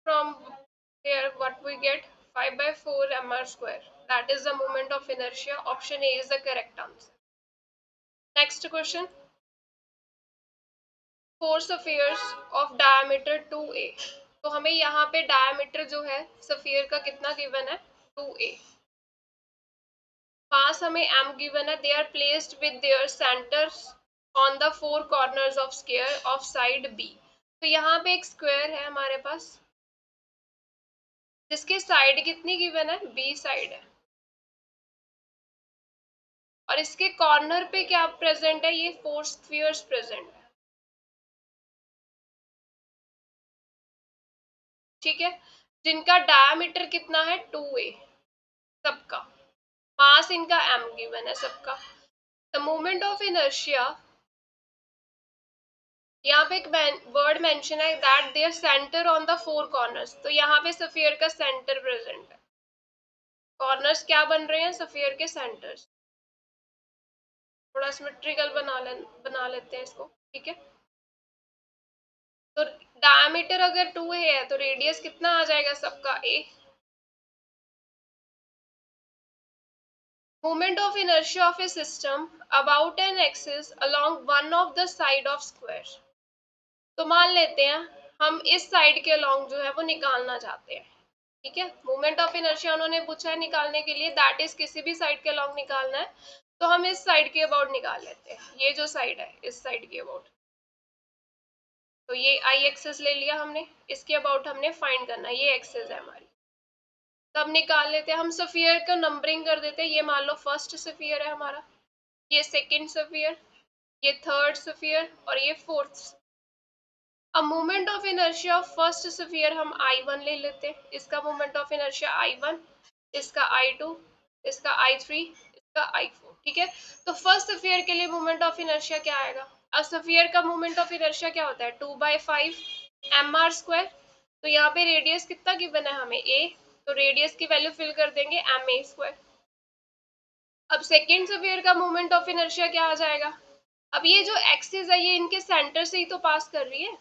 from there what we get, 5/4 mr², that is the moment of inertia, option A is the correct answer। next question, four spheres of diameter 2a, तो हमें यहाँ पे डायमीटर जो है स्फीयर का कितना गिवन है, 2a, मास हमें m गिवन है, they are placed with their centres on the four corners of square of side b। तो यहाँ पे एक स्क्वायर है हमारे पास, जिसकी साइड कितनी गिवन है, b साइड है, और इसके कॉर्नर पे क्या प्रेजेंट है, ये फोर स्फीयर्स प्रेजेंट है। ठीक है, जिनका डायमीटर कितना है, 2a सबका, मास इनका m गिवन है सबका। द मोमेंट ऑफ इनर्शिया, यहाँ पे एक वर्ड मेंशन है, that their centre on the four corners, तो यहाँ पे स्फीयर का सेंटर प्रेजेंट है, कॉर्नर्स क्या बन रहे हैं, स्फीयर के सेंटर्स। थोड़ा सिमेट्रिकल बना लेते हैं इसको। ठीक है, तो डायमीटर अगर 2a है तो रेडियस कितना आ जाएगा सबका a। Moment of inertia of a system about an axis along one of the side of square। तो मान लेते हैं हम इस साइड के अलोंग जो है वो निकालना चाहते हैं, ठीक है। मोमेंट ऑफ इनर्शिया उन्होंने पूछा है निकालने के लिए, दैट इज किसी भी साइड के अलोंग निकालना है, तो हम इस साइड के अबाउट निकाल लेते हैं। ये जो साइड है इस साइड के अबाउट, तो ये आई एक्सेस ले लिया हमने, इसके अबाउट हमने फाइंड करना है, ये एक्सेस है हमारी। तब निकाल लेते हैं हम। सफियर को नंबरिंग कर देते हैं, ये मान लो फर्स्ट सफियर है हमारा, ये सेकेंड सफियर, ये थर्ड सफियर और ये फोर्थ। अब moment of inertia of first sphere हम I1 ले लेते हैं, इसका मोमेंट ऑफ इनर्शिया I1, इसका I2, इसका I3, इसका I4, ठीक है। तो फर्स्ट स्फीयर के लिए मोमेंट ऑफ इनर्शिया क्या आएगा? अब स्फीयर का मोमेंट ऑफ इनर्शिया क्या होता है? 2/5 mr²। तो यहाँ पे रेडियस कितना गिवन है हमें? a, तो रेडियस की वैल्यू फिल कर देंगे ma²। अब सेकेंड स्फीयर का मोमेंट ऑफ इनर्शिया क्या आ जाएगा? अब ये जो एक्सिस है ये इनके सेंटर से ही तो पास कर रही है,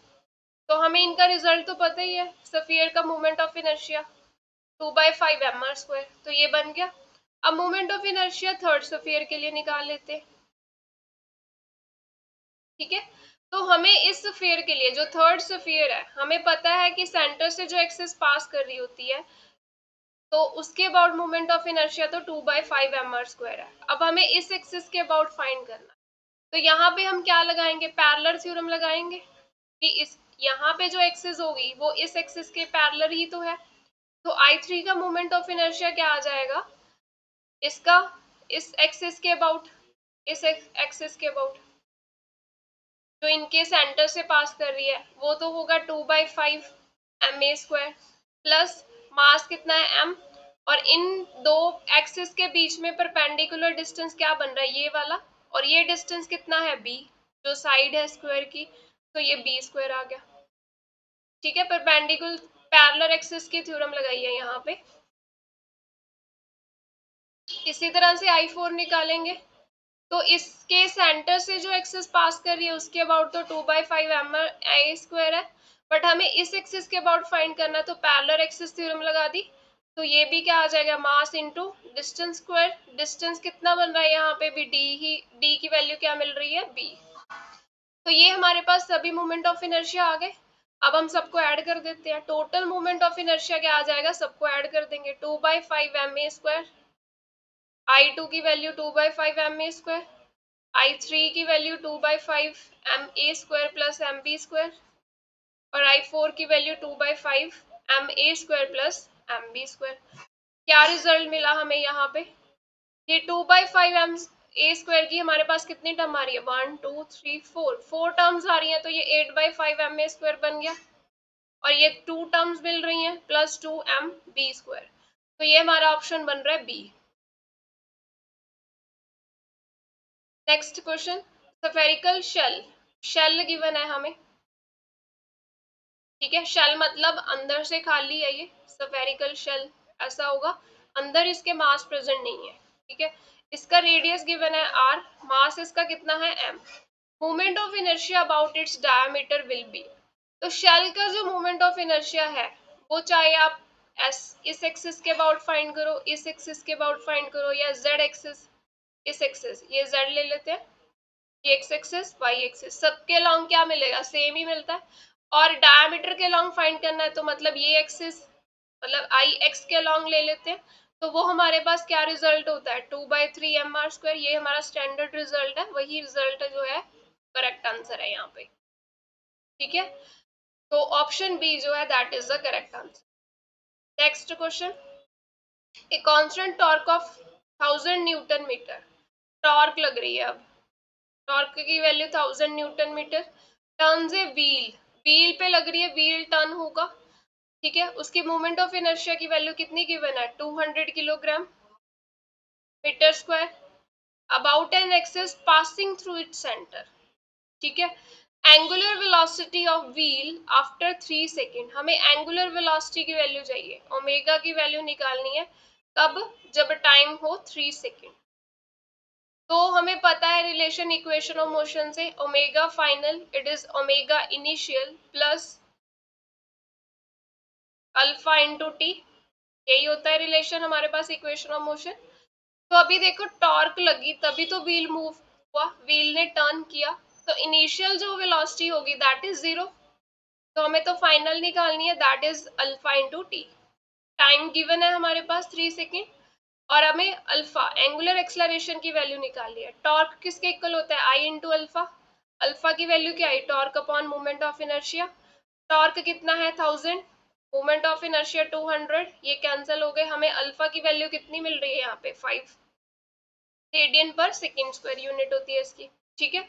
तो हमें इनका रिजल्ट तो पता ही है, स्फीयर का मोमेंट ऑफ इनर्शिया 2/5 mr², तो ये बन गया। अब moment of inertia third sphere के लिए निकाल लेते हैं, ठीक है। तो हमें इस स्फीयर के लिए जो थर्ड स्फीयर है, हमें पता है कि सेंटर से जो एक्सिस पास कर रही होती है, तो उसके अबाउट मोमेंट ऑफ इनर्शिया तो 2/5 mr² है। अब हमें इस एक्सिस के अबाउट फाइंड करना है, तो यहाँ पे हम क्या लगाएंगे? पैरेलल थ्योरम लगाएंगे कि इस यहाँ पे जो एक्सिस होगी वो इस एक्सिस के पैरेलल ही तो है। तो I3 का मोमेंट ऑफ इनर्शिया क्या आ जाएगा? इसका इस एक्सिस के अबाउट, इस एक्सिस के अबाउट जो इनके सेंटर से पास कर रही है वो तो होगा 2/5 ma² प्लस मास कितना है m, और इन दो एक्सिस के बीच में परपेंडिकुलर डिस्टेंस क्या बन रहा है? ये वाला, और ये डिस्टेंस कितना है? b, जो साइड है स्क्वायर की, तो ये b² आ गया, ठीक है। परपेंडिकुलर पैरेलल एक्सिस की थ्योरम लगाई है यहाँ पे। इसी तरह से I4 निकालेंगे, तो इसके सेंटर से जो एक्सिस पास कर रही है उसके अबाउट तो 2/5 ma² है, बट हमें इस एक्सिस के अबाउट फाइंड करना है, तो पैरेलल एक्सिस थ्योरम लगा दी, तो ये भी क्या आ जाएगा? Mass into distance square. Distance कितना बन रहा है? यहाँ पे भी d ही, d की वैल्यू क्या मिल रही है? b। तो ये हमारे पास सभी मोमेंट ऑफ इनर्शिया आ गए। अब हम सबको ऐड कर देते हैं, टोटल मोमेंट ऑफ इनर्शिया क्या आ जाएगा? सबको ऐड कर देंगे, 2/5 ma², I2 की वैल्यू 2/5 ma², I3 की वैल्यू 2/5 ma² प्लस mb² और I4 की वैल्यू 2/5 ma² प्लस mb²। क्या रिजल्ट मिला हमें यहाँ पे? ये 2/5 ma² की हमारे पास कितनी टर्म आ रही है? 1 2 3 4 टर्म्स आ रही हैं, तो ये 8/5 ma² बन गया, और ये 2 टर्म्स मिल रही हैं प्लस 2 mb², तो ये हमारा ऑप्शन बन रहा है b. Next question, spherical shell, shell given है हमें, ठीक है। शेल मतलब अंदर से खाली है, ये स्फेरिकल शेल ऐसा होगा, अंदर इसके मास प्रेजेंट नहीं है, ठीक है। इसका रेडियस गिवन है r, मास इसका कितना है m। Moment of inertia about its diameter will be. तो शेल का जो मोमेंट ऑफ इनर्शिया है वो चाहे आप इस एक्सिस के अबाउट फाइंड करो, इस एक्सिस के अबाउट फाइंड करो, या z एक्सिस, इस एक्सिस, ये z ले लेते हैं, ये एक्स एक्सिस वाई एक्सिस, सबके लॉन्ग क्या मिलेगा? सेम ही मिलता है। और डायमीटर के लॉन्ग फाइंड करना है, तो मतलब ये एक्सिस, मतलब आई एक्स के लॉन्ग ले लेते हैं, तो वो हमारे पास क्या रिजल्ट होता है? 2/3 mr²। ये हमारा स्टैंडर्ड रिजल्ट है, वही रिजल्ट जो है करेक्ट आंसर है यहाँ पे, ठीक है। तो ऑप्शन बी जो है that is the correct answer. Next question, a constant torque of 1000 Nm, torque लग रही है। अब टॉर्क की value 1000 Nm, turn a wheel, wheel पे लग रही है, व्हील टर्न होगा, ठीक है। उसकी मोमेंट ऑफ इनर्शिया की वैल्यू कितनी गिवन है? 200 kilogram metre square about an axis passing through its centre, ठीक है। Angular velocity of wheel after 3 second, हमें एंगुलर वेलोसिटी की वैल्यू चाहिए, ओमेगा की वैल्यू निकालनी है, कब? जब टाइम हो 3 सेकेंड। तो हमें पता है रिलेशन इक्वेशन ऑफ मोशन से, omega final it is omega initial plus alpha into T, यही होता है रिलेशन हमारे पास इक्वेशन ऑफ मोशन। तो अभी देखो टॉर्क लगी तभी तो व्हील मूव हुआ, व्हील ने टर्न किया, तो इनिशियल जो वेलोसिटी होगी दैट इज जीरो। तो हमें तो फाइनल निकालनी है, that is alpha into T. Time given है हमारे पास 3 सेकेंड, और हमें अल्फा एंगुलर एक्सलरेशन की वैल्यू निकालनी है। टॉर्क किसके इक्वल होता है, आई इंटू अल्फा। अल्फा की वैल्यू क्या है, torque upon moment of inertia. Torque कितना है 1000, मोमेंट ऑफ इनर्शिया 200, ये कैंसिल हो गए, हमें अल्फा की वैल्यू कितनी मिल रही है यहाँ पे 5 रेडियन पर सेकेंड स्क्वायर यूनिट होती है इसकी। ठीक है,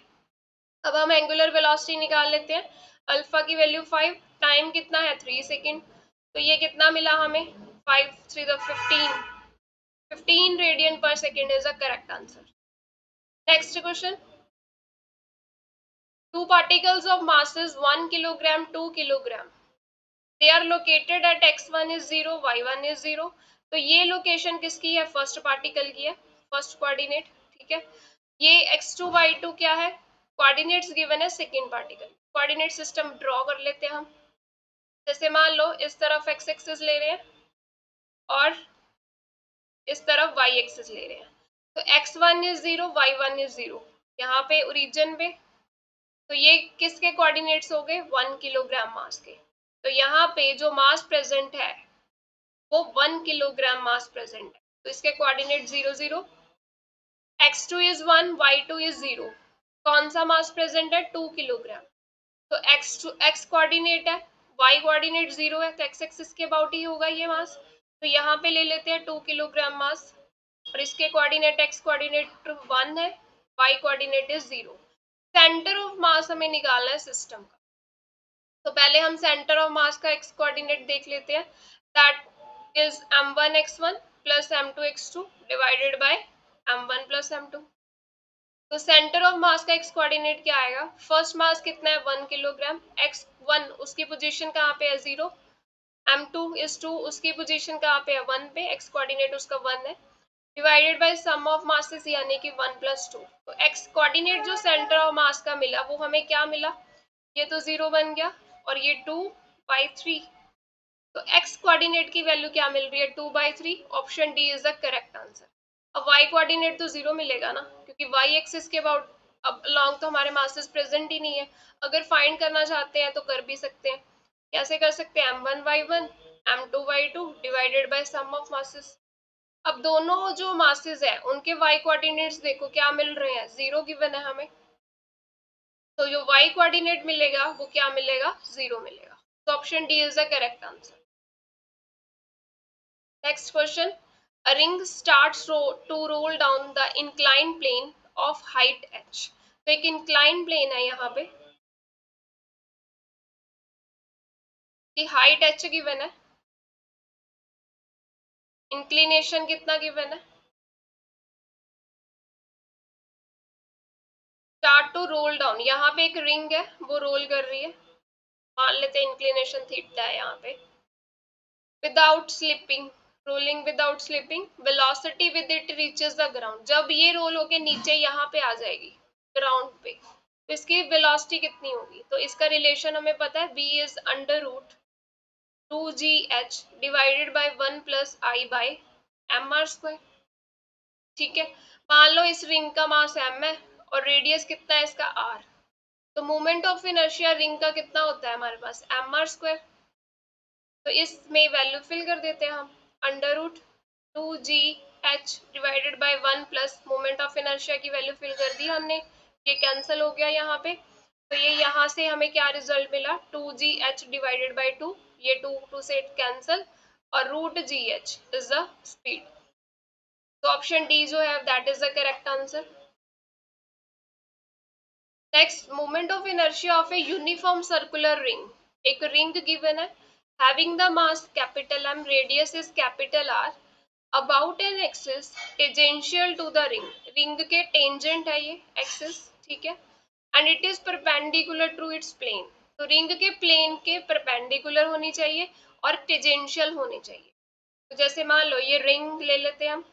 अब हम एंगुलर वेलोसिटी निकाल लेते हैं। अल्फा की वैल्यू 5, टाइम कितना है 3 सेकेंड, तो ये कितना मिला हमें 5 3 15, 15 रेडियन पर second is the correct answer. Next question, two particles of masses 1 kilogram 2 kilogram, they are located at x1 is 0 y1 is 0। तो ये लोकेशन किसकी है, फर्स्ट पार्टिकल की है, फर्स्ट कोऑर्डिनेट। ठीक है, ये x2 y2 क्या है, कोऑर्डिनेट्स गिवन है second particle. Coordinate system draw कर लेते हैं हम। जैसे मान लो इस तरफ x एक्सिस ले रहे हैं और इस तरफ y एक्सिस ले रहे हैं, तो x1 इज 0 y1 इज 0, यहाँ पे ओरिजिन पे, तो ये किसके कोऑर्डिनेट्स हो गए, 1 किलोग्राम मास के। तो यहाँ पे जो मास प्रेजेंट है वो 1 किलोग्राम मास प्रेजेंट है, तो इसके coordinate 0 0, x2 is 1 y2 is 0, कौन सा मास प्रेजेंट है 2 किलोग्राम, तो x2 x कोऑर्डिनेट है, y कोऑर्डिनेट 0 है, तो x एक्सिस के अबाउट ही होगा ये मास। तो यहाँ पे ले लेते हैं 2 किलोग्राम मास, और इसके कोऑर्डिनेट x कोऑर्डिनेट 1 है, y coordinate is 0। Centre of मास हमें निकालना है सिस्टम का, तो पहले हम सेंटर ऑफ मास का x कोऑर्डिनेट देख लेते हैं, that is m1 x1 plus m2 x2 divided by m1 plus m2। तो सेंटर ऑफ मास का x कोऑर्डिनेट क्या आएगा, फर्स्ट मास कितना है 1 किलोग्राम, x1 उसकी पोजीशन कहाँ पे है 0, m2 इज 2 उसकी पोजीशन कहाँ पे है 1 पे, x कोऑर्डिनेट उसका 1 है, divided by sum of masses यानी कि 1 प्लस 2। तो x कोऑर्डिनेट जो सेंटर ऑफ मास का मिला वो हमें क्या मिला, ये तो 0 बन गया, और ये 2/3, तो x कोऑर्डिनेट की वैल्यू क्या मिल रही है 2/3, option D is the correct answer. अब y कोऑर्डिनेट तो 0 मिलेगा ना, क्योंकि y एक्सिस के अबाउट अब लॉन्ग तो हमारे मासेस प्रेजेंट ही नहीं है। अगर फाइंड करना चाहते हैं तो कर भी सकते हैं, कैसे कर सकते हैं, m1y1 m2y2 divided by sum of masses. अब दोनों जो मासेस है उनके y कोऑर्डिनेट्स देखो क्या मिल रहे हैं, 0 गिवन है हमें, तो जो y कोऑर्डिनेट मिलेगा वो क्या मिलेगा 0 मिलेगा, तो option D is the correct answer. Next question, a ring starts to roll down the inclined plane of height h। तो एक inclined plane है यहाँ पे कि हाइट h गिवन है, इंक्लिनेशन कितना गिवन है, स्टार्ट टू रोल डाउन, यहाँ पे एक रिंग है वो रोल कर रही है, मान लेते हैं इंक्लिनेशन थीटा है यहाँ पे, without slipping, rolling without slipping, velocity with it reaches the ground, जब ये रोल होके नीचे यहाँ पे आ जाएगी ग्राउंड पे, तो इसकी वेलोसिटी कितनी होगी, तो इसका रिलेशन हमें पता है v is under root 2gh divided by 1 plus I by m are square. ठीक है, मान लो इस रिंग का मास m है और रेडियस कितना है इसका r, तो मोमेंट ऑफ इनर्शिया रिंग का कितना होता है हमारे पास एम आर स्क्वायर, तो इसमें वैल्यू फिल कर देते हैं हम, under root 2gh divided by 1 प्लस मोमेंट ऑफ इनर्शिया की वैल्यू फिल कर दी हमने, ये कैंसिल हो गया यहाँ पे, तो ये यहाँ से हमें क्या रिजल्ट मिला 2gh डिवाइडेड बाय 2, ये 2 से कैंसिल, और root gh is the speed, तो ऑप्शन डी जो है that is the correct answer. Next, moment of inertia of a uniform circular ring, एक रिंग गिवन है having the mass capital M, radius is capital R, about an axis tangential to the ring, ring के टेंजेंट है ये एक्सिस, ठीक है, and it is perpendicular to its plane, तो रिंग के प्लेन के परपेंडिकुलर होनी चाहिए और टेंजेंशियल होनी चाहिए। तो जैसे मान लो ये रिंग ले लेते हैं हम,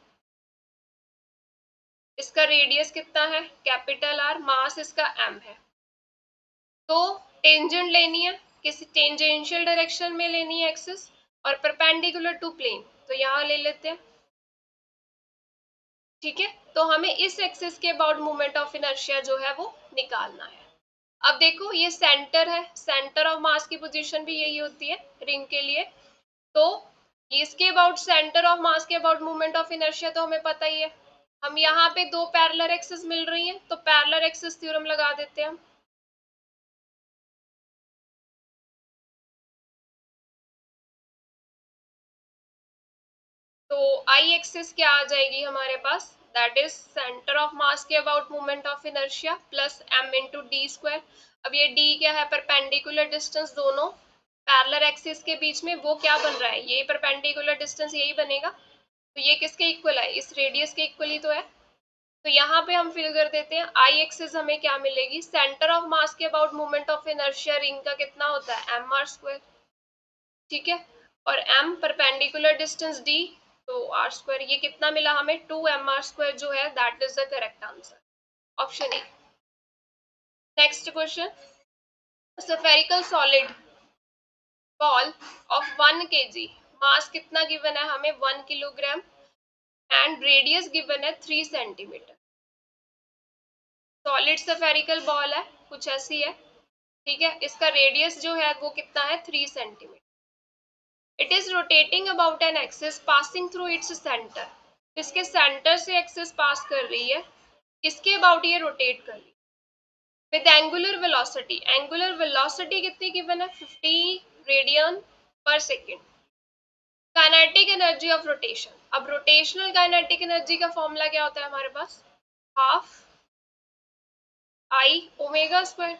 इसका रेडियस कितना है कैपिटल आर, मास इसका एम है, तो टेंजेंट लेनी है, किसी टेंजेंशियल डायरेक्शन में लेनी है एक्सिस, और परपेंडिकुलर टू प्लेन, तो यहाँ ले लेते हैं। ठीक है, तो हमें इस एक्सिस के अबाउट मोमेंट ऑफ इनर्शिया जो है वो निकालना है। अब देखो ये सेंटर है, सेंटर ऑफ मास की पोजीशन भी यही होती है रिंग के लिए, तो इसके अबाउट सेंटर ऑफ मास के अबाउट मोमेंट ऑफ इनर्शिया तो हमें पता ही है। हम यहाँ पे दो पैरेलल एक्सिस मिल रही हैं, तो पैरेलल एक्सिस थ्योरम लगा देते हैं हम। तो आई एक्सिस क्या आ जाएगी हमारे पास, that is centre of mass के about moment of inertia plus M into D square. अब ये डी क्या है, परपेंडिकुलर डिस्टेंस दोनों पैरेलल एक्सिस के बीच में, वो क्या बन रहा है, ये परपेंडिकुलर डिस्टेंस यही बनेगा, तो ये किसके इक्वल है, इस रेडियस के इक्वल ही तो है। तो यहाँ पे हम फिल कर देते हैं, आई एक्सिस हमें क्या मिलेगी, सेंटर ऑफ मास के about moment of inertia ring का कितना होता है, एम आर स्क्वायर। ठीक है, और m परपेंडिकुलर डिस्टेंस d, तो r स्क्वायर, ये कितना मिला हमें, 2mr स्क्वायर जो है, that is the correct answer, option a. Next question, spherical solid ball of 1 kg, मास कितना गिवन है हमें, 1 किलोग्राम, एंड रेडियस गिवन है 3 सेंटीमीटर। सॉलिड स्फेरिकल बॉल है, कुछ ऐसी है। ठीक है, इसका रेडियस जो है वो कितना है, 3 centimetre. It is rotating about an axis passing through its centre, इसके सेंटर से एक्सिस पास कर रही है, इसके अबाउट ये रोटेट कर रही है with angular velocity. Angular velocity कितनी गिवन है, 50 रेडियन पर second. Kinetic energy of rotation, अब रोटेशनल काइनेटिक एनर्जी का फॉर्मूला क्या होता है हमारे पास, हाफ आई ओमेगा स्क्वायर।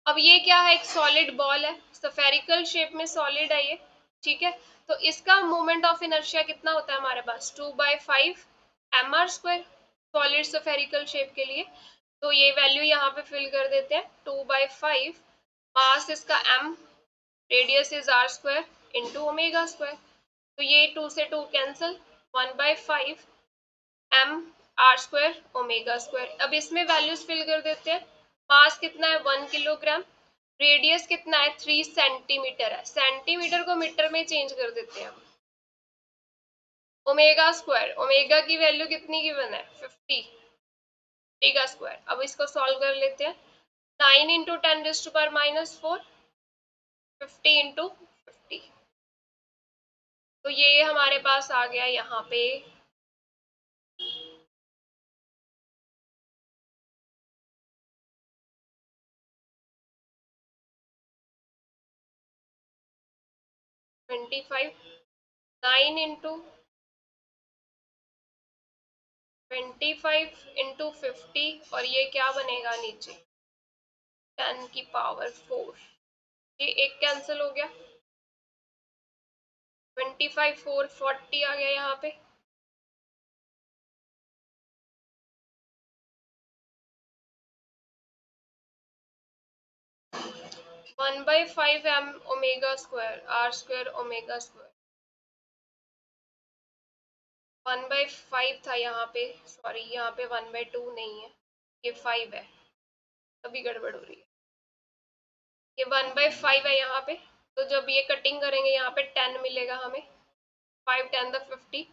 अब ये क्या है, एक सॉलिड बॉल है, स्फेरिकल शेप में सॉलिड है ये। ठीक है, तो इसका मोमेंट ऑफ इनर्शिया कितना होता है हमारे पास, 2/5 mr square, solid spherical shape के लिए। तो ये वैल्यू यहाँ पे फिल कर देते हैं, 2/5, मास इसका m, radius is r square into omega square. तो ये 2 से 2 cancel, 1/5 m r square omega square. अब इसमें वैल्यूज फिल कर देते हैं, मास कितना है 1 किलोग्राम, रेडियस कितना है 3 सेंटीमीटर है, सेंटीमीटर को मीटर में चेंज कर देते हैं हम। ओमेगा स्क्वायर, ओमेगा की वैल्यू कितनी गिवन है, 50, टी का स्क्वायर। अब इसको सॉल्व कर लेते हैं, 9 इंटू 10⁻⁻4, 50 इंटू 50, तो ये हमारे पास आ गया यहाँ पे 25, 9 इंटू 25 इंटू 50, और ये क्या बनेगा नीचे 10⁴, ये एक कैंसिल हो गया, 25 4 40 आ गया यहाँ पे। 1/5 m omega square r square omega square, 1/5 था यहाँ पे, सॉरी यहाँ पे 1/2 नहीं है, ये 5 है, तभी गड़बड़ हो रही है, ये 1/5 है यहाँ पे। तो जब ये कटिंग करेंगे यहाँ पे 10 मिलेगा हमें, 5 10 द 50,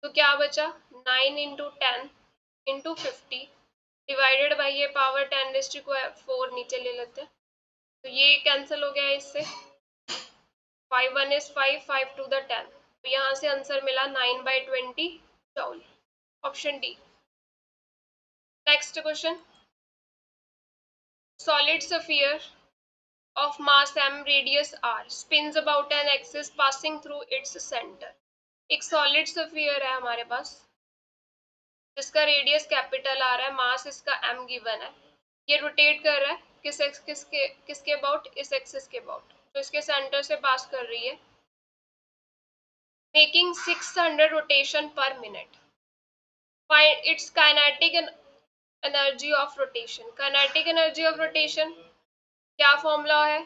तो क्या बचा 9 इंटू 10 इंटू 50 डिवाइडेड बाई ये पावर 10⁴ नीचे ले लेते हैं, तो ये कैंसिल हो गया इससे, 5 1 is 5, 5 2 the 10, तो यहाँ से आंसर मिला 9/20 joule, option D. Next question, solid sphere of mass m, radius r, spins about an axis passing through its center। एक सॉलिड स्फीयर है हमारे पास, जिसका रेडियस कैपिटल आर है, मास इसका m गिवन है, ये रोटेट कर रहा है किसके अबाउट, इस एक्सिस के अबाउट, तो इसके सेंटर से पास कर रही है, मेकिंग 600 रोटेशन पर minute. Find its kinetic energy of rotation. Kinetic energy of rotation क्या फॉर्मूला है,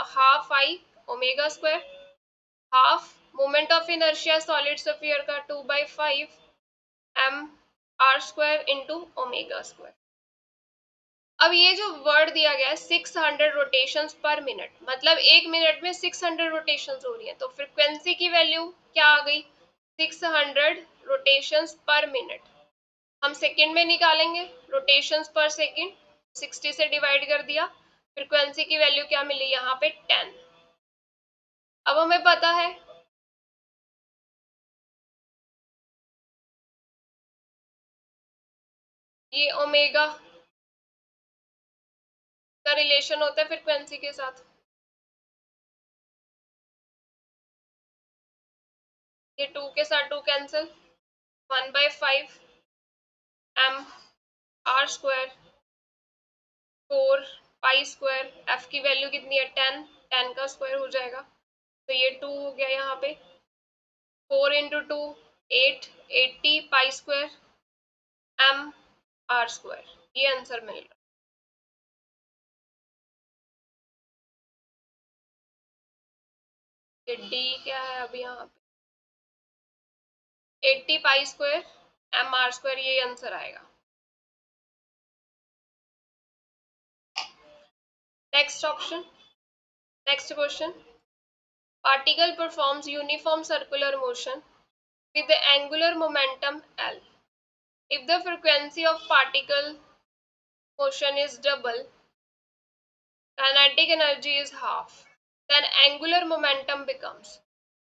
half I omega square, half moment of inertia solid sphere का 2/5 m r square into omega square. अब ये जो वर्ड दिया गया है 600 रोटेशंस पर मिनट, मतलब 1 मिनट में 600 रोटेशंस हो रही है, तो फ्रिक्वेंसी की वैल्यू क्या आ गई, 600 रोटेशंस पर मिनट। हम सेकंड में निकालेंगे, रोटेशंस पर सेकंड 60 से डिवाइड कर दिया, फ्रिक्वेंसी की वैल्यू क्या मिली यहाँ पे 10। अब हमें पता है ये ओमेगा का रिलेशन होता है फ्रिक्वेंसी के साथ, ये 2 के साथ 2 cancel, 1/5 m r square 4 pi square, f की वैल्यू कितनी है 10, 10 का स्क्वायर हो जाएगा, तो ये 2 हो गया यहाँ पे, 4 into 2 8, 80 pi square m r square, ये आंसर मिल रहा है। डी क्या है अभी यहाँ पे 80 pi square m r square, ये आंसर आएगा। Next option, next question, particle performs uniform circular motion with the angular momentum L. If the frequency of particle motion is double, kinetic energy is half, then angular momentum becomes,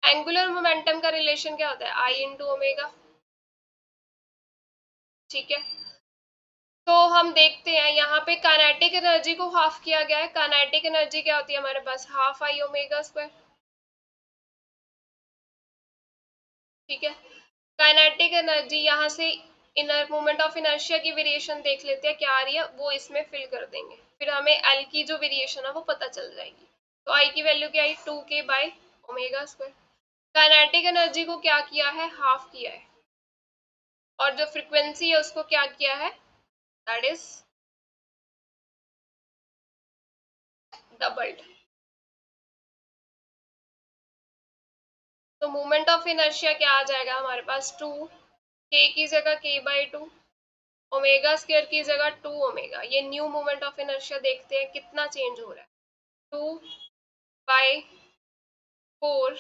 angular momentum का रिलेशन क्या होता है, आई इंटू ओमेगा, ठीक है। तो हम देखते हैं यहाँ पे काइनेटिक एनर्जी को हाफ किया गया है, काइनेटिक एनर्जी क्या होती है हमारे पास, हाफ आई ओमेगा स्क्वायर, ठीक है। काइनेटिक एनर्जी यहाँ से इनर मोमेंट ऑफ इनर्शिया की वेरिएशन देख लेते हैं क्या आ रही है, वो इसमें फिल कर देंगे, फिर हमें एल की जो वेरिएशन है वो पता चल जाएगी। तो आई की वैल्यू क्या आई, 2k by omega square. Kinetic energy को क्या किया है, हाफ किया है, और जो फ्रीक्वेंसी है उसको क्या किया है, दैट इज डबल्ड। तो मोमेंट ऑफ इनर्शिया क्या आ जाएगा हमारे पास, 2 k की जगह k/2, ओमेगा स्क्वायर की जगह 2 ओमेगा। ये न्यू मोमेंट ऑफ इनर्शिया देखते हैं कितना चेंज हो रहा है, 2/4,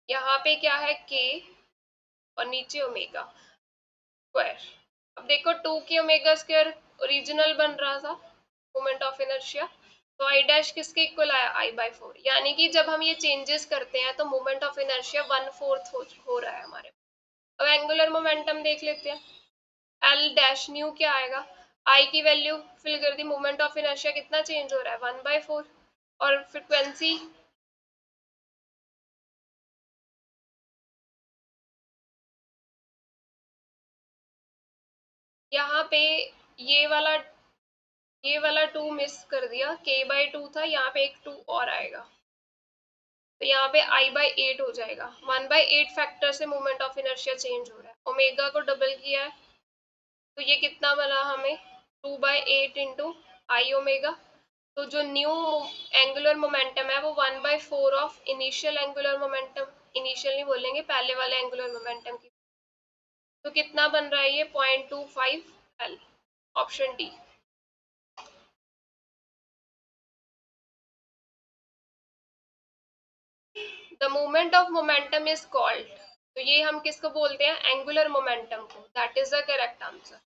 यहाँ पे क्या है k और नीचे ओमेगा स्क्वायर। अब देखो 2k ओमेगा स्क्वायर ओरिजिनल बन रहा था मोमेंट ऑफ इनर्शिया, तो आई डैश किसके इक्वल आया, I/4, यानी कि जब हम ये चेंजेस करते हैं तो मोमेंट ऑफ इनर्शिया 1/4 हो रहा है हमारे। अब एंगुलर मोमेंटम देख लेते हैं, एल डैश न्यू क्या आएगा, आई की वैल्यू फिल कर दी, मोमेंट ऑफ इनर्शिया कितना चेंज हो रहा है, 1/4, और फ्रिक्वेंसी यहाँ पे ये वाला 2 मिस कर दिया, k/2 था, यहाँ पे एक 2 और आएगा, तो यहाँ पे I/8 हो जाएगा, 1/8 फैक्टर से मोमेंट ऑफ इनर्शिया चेंज हो रहा है, ओमेगा को डबल किया है, तो ये कितना बना हमें, 2/8 इंटू आई ओमेगा। तो जो न्यू एंगुलर मोमेंटम है वो 1/4 of initial angular momentum, initial नहीं बोलेंगे, पहले वाले एंगुलर मोमेंटम की, तो कितना बन रहा है ये 0.25 l, option d. The movement of momentum is called, तो ये हम किसको बोलते हैं, एंगुलर मोमेंटम को, that is the correct answer.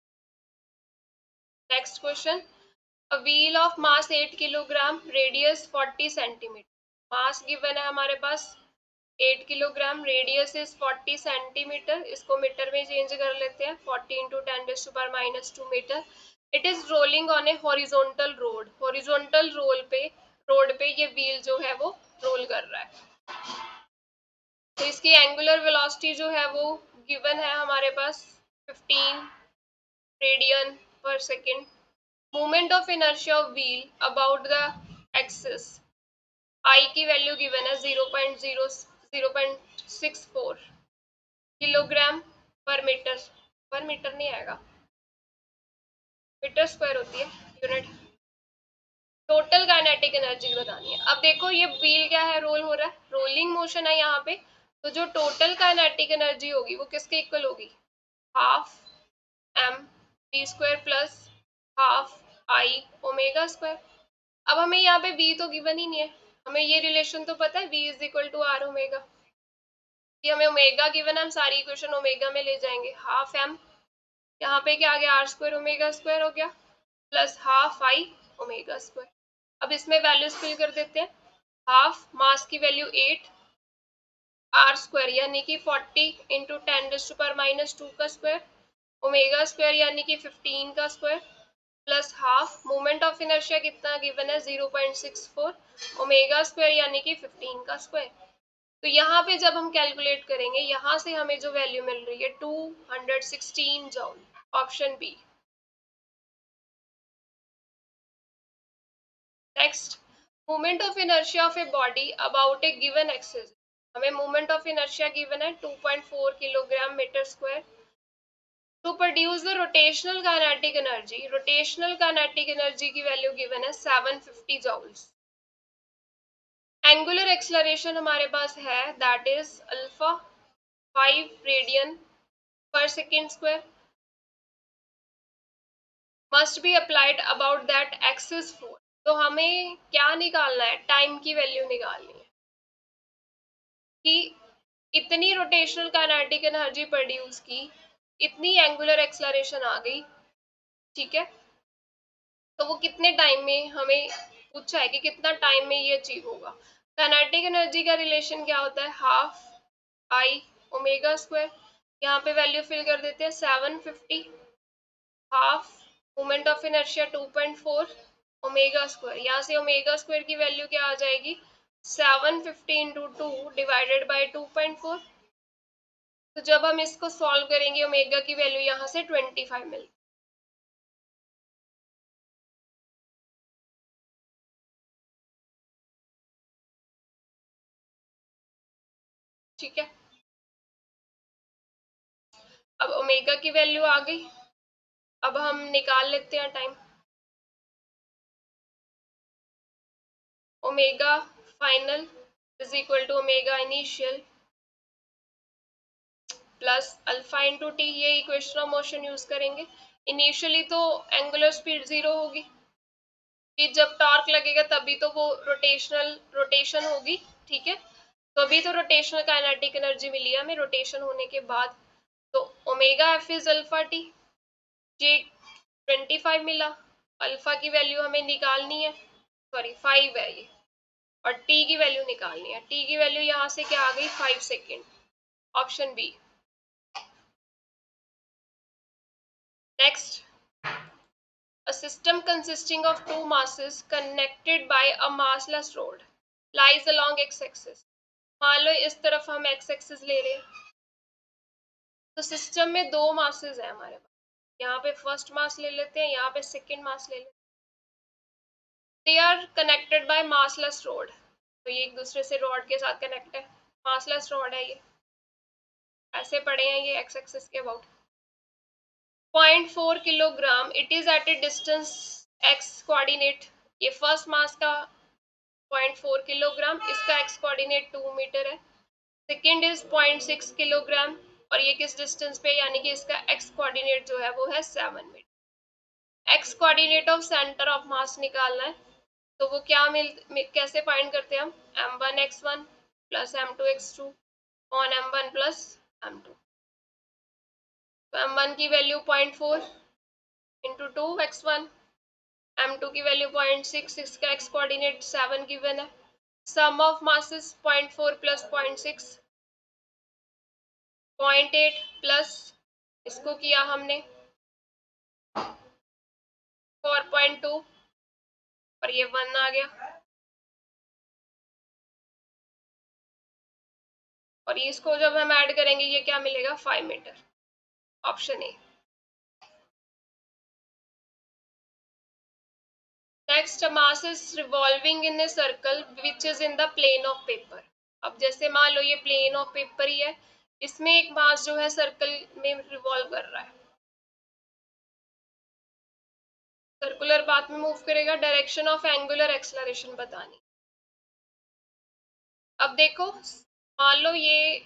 Next question, a wheel of mass 8 kilogram, radius 40 centimetre, mass given है हमारे पास 8 किलोग्राम, रेडियस इज 40 सेंटीमीटर, इसको मीटर में चेंज कर लेते हैं, 40 into 10⁻² metre. It is rolling on a horizontal road, horizontal road पे ये व्हील जो है वो रोल कर रहा है। तो इसकी एंगुलर वेलोसिटी जो है वो गिवन है हमारे पास 15 रेडियन पर second. Moment of inertia of wheel about the axis, I की वैल्यू गिवन है 0.64 किलोग्राम पर मीटर नहीं आएगा, मीटर स्क्वायर होती है यूनिट। टोटल काइनेटिक एनर्जी बतानी है। अब देखो ये व्हील क्या है, रोल हो रहा है, रोलिंग मोशन है यहाँ पे, तो जो टोटल काइनेटिक एनर्जी होगी वो किसके इक्वल होगी, half m v square plus half omega square. अब हमें यहाँ पे v तो गिवन ही नहीं है, हमें ये रिलेशन तो पता है v is equal to r omega. ये हमें ओमेगा गिवन है, हम सारी इक्वेशन ओमेगा में ले जाएंगे। हाफ एम, यहाँ पे क्या आ गया, आर स्क्वायर ओमेगा स्क्वायर हो गया, plus half I omega square. अब इसमें वैल्यूज फिल कर देते हैं। हाफ मास की वैल्यू 8 आर स्क्वायर यानी कि 40 इंटू 10⁻⁻2 का स्क्वायर, ओमेगा स्क्वायर यानी कि 15 का square, plus half moment of inertia कितना गिवन है 0.64, ओमेगा स्क्वायर यानी कि 15 का स्क्वायर। तो यहाँ पे जब हम कैलकुलेट करेंगे, यहाँ से हमें जो वैल्यू मिल रही है 216 joule, option B. Next, moment of inertia of a body about a given axis. हमें मोमेंट ऑफ इनर्शिया गिवन है 2.4 kilogram metre square. To produce the rotational kinetic energy, rotational kinetic energy की वैल्यू गिवन है 750 जूल्स। एंगुलर एक्सलरेशन हमारे पास है दैट इज अल्फा 5 रेडियन पर second square, must be applied about that axis force. तो हमें क्या निकालना है, टाइम की वैल्यू निकालनी है कि इतनी रोटेशनल काइनेटिक एनर्जी प्रोड्यूस की, इतनी एंगुलर एक्सलरेशन आ गई, ठीक है, तो वो कितने टाइम में, हमें पूछा है कि कितना टाइम में ये अचीव होगा। काइनेटिक एनर्जी का रिलेशन क्या होता है, हाफ आई ओमेगा स्क्वायर। यहाँ पे वैल्यू फिल कर देते हैं 750, half moment of inertia 2.4 omega square. यहाँ से ओमेगा स्क्वायर की वैल्यू क्या आ जाएगी, 750 इंटू 2 डिवाइडेड बाई 2.4। तो जब हम इसको सॉल्व करेंगे ओमेगा की वैल्यू यहाँ से 25 मिल, ठीक है। अब ओमेगा की वैल्यू आ गई, अब हम निकाल लेते हैं time. Omega final is equal to omega initial plus alpha into t, ये इक्वेशन ऑफ मोशन यूज करेंगे। इनिशियली तो एंगुलर स्पीड 0 होगी, कि जब टॉर्क लगेगा तभी तो वो रोटेशन होगी, ठीक है। तो अभी तो रोटेशनल काइनेटिक एनर्जी मिली है हमें रोटेशन होने के बाद। तो omega F is alpha T, J 25 मिला, अल्फा की वैल्यू हमें निकालनी है, सॉरी 5 है ये, और टी की वैल्यू निकालनी है। टी की वैल्यू यहाँ से क्या आ गई, 5 second, option B. Next, a system consisting of two masses connected by a massless rod lies along x-axis। मान लो इस तरफ हम x-axis ले रहे हैं, तो सिस्टम में दो मासेस है हमारे पास, यहाँ पे फर्स्ट मास ले लेते हैं, यहाँ पे सेकेंड मास ले लेते हैं। They are connected by massless rod, तो ये एक दूसरे से रॉड के साथ कनेक्ट है, मासलेस रॉड है ये, ऐसे पड़े हैं ये एक्स एक्सिस के about. 0.4 kilogram, it is at a distance x coordinate. ये फर्स्ट मास का 0.4 किलोग्राम, इसका एक्स कोऑर्डिनेट 2 मीटर है। सेकेंड इज 0.6 किलोग्राम, और ये किस डिस्टेंस पे, यानी कि इसका एक्स कोऑर्डिनेट जो है वो है 7 metre. X coordinate of centre of mass निकालना है, तो वो क्या कैसे फाइंड करते हैं हम, m1x1 plus m2x2 on m1 plus m2। तो m1 की वैल्यू 0.4 इंटू 2x1, m2 की वैल्यू 0.6, इसका एक्स कोऑर्डिनेट 7 गिवन है। सम ऑफ मासेस 0.4 प्लस 0.6 0.8 प्लस, इसको किया हमने 4.2, और ये 1 आ गया, और इसको जब हम ऐड करेंगे ये क्या मिलेगा, 5 metre, option a. Next, mass is revolving in a circle which is in the plane of paper. अब जैसे मान लो ये प्लेन ऑफ पेपर ही है, इसमें एक मास जो है सर्कल में रिवॉल्व कर रहा है, सर्कुलर पाथ में मूव करेगा, डायरेक्शन ऑफ एंगुलर एक्सलरेशन बतानी। अब देखो, मान लो ये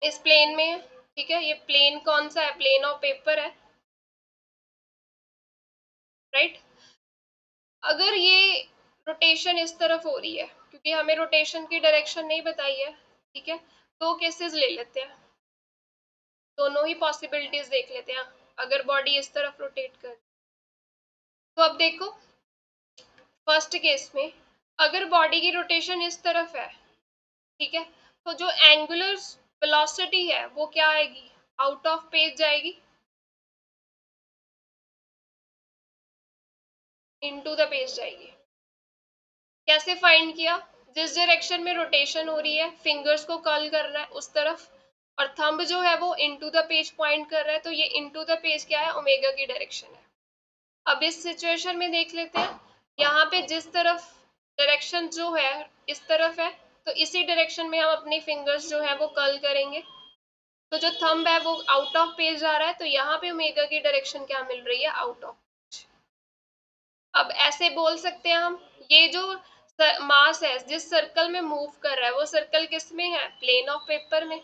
इस प्लेन में है, ठीक है, ये प्लेन कौन सा है, प्लेन ऑफ पेपर है। राइट। अगर ये रोटेशन इस तरफ हो रही है, क्योंकि हमें रोटेशन की डायरेक्शन नहीं बताई है, ठीक है, दो केसेस ले लेते हैं, दोनों ही पॉसिबिलिटीज देख लेते हैं। अगर बॉडी इस तरफ रोटेट कर, तो अब देखो फर्स्ट केस में अगर बॉडी की रोटेशन इस तरफ है, ठीक है, तो जो एंगुलर वेलोसिटी है वो क्या आएगी, आउट ऑफ पेज जाएगी, इनटू द पेज जाएगी। कैसे फाइंड किया, जिस डायरेक्शन में रोटेशन हो रही है फिंगर्स को कर्ल करना है उस तरफ, और थंब जो है वो इनटू द पेज पॉइंट कर रहा है, तो ये इनटू द पेज क्या है, ओमेगा की डायरेक्शन है। अब इस सिचुएशन में देख लेते हैं, यहाँ पे जिस तरफ डायरेक्शन जो है इस तरफ है, तो इसी डायरेक्शन में हम अपनी फिंगर्स जो है वो कर्ल करेंगे, तो जो थंब है वो आउट ऑफ पेज जा रहा है, तो यहाँ पे ओमेगा की डायरेक्शन क्या मिल रही है, आउट ऑफ। अब ऐसे बोल सकते हैं हम, ये जो मास है जिस सर्कल में मूव कर रहा है वो सर्कल किस में है, प्लेन ऑफ पेपर में,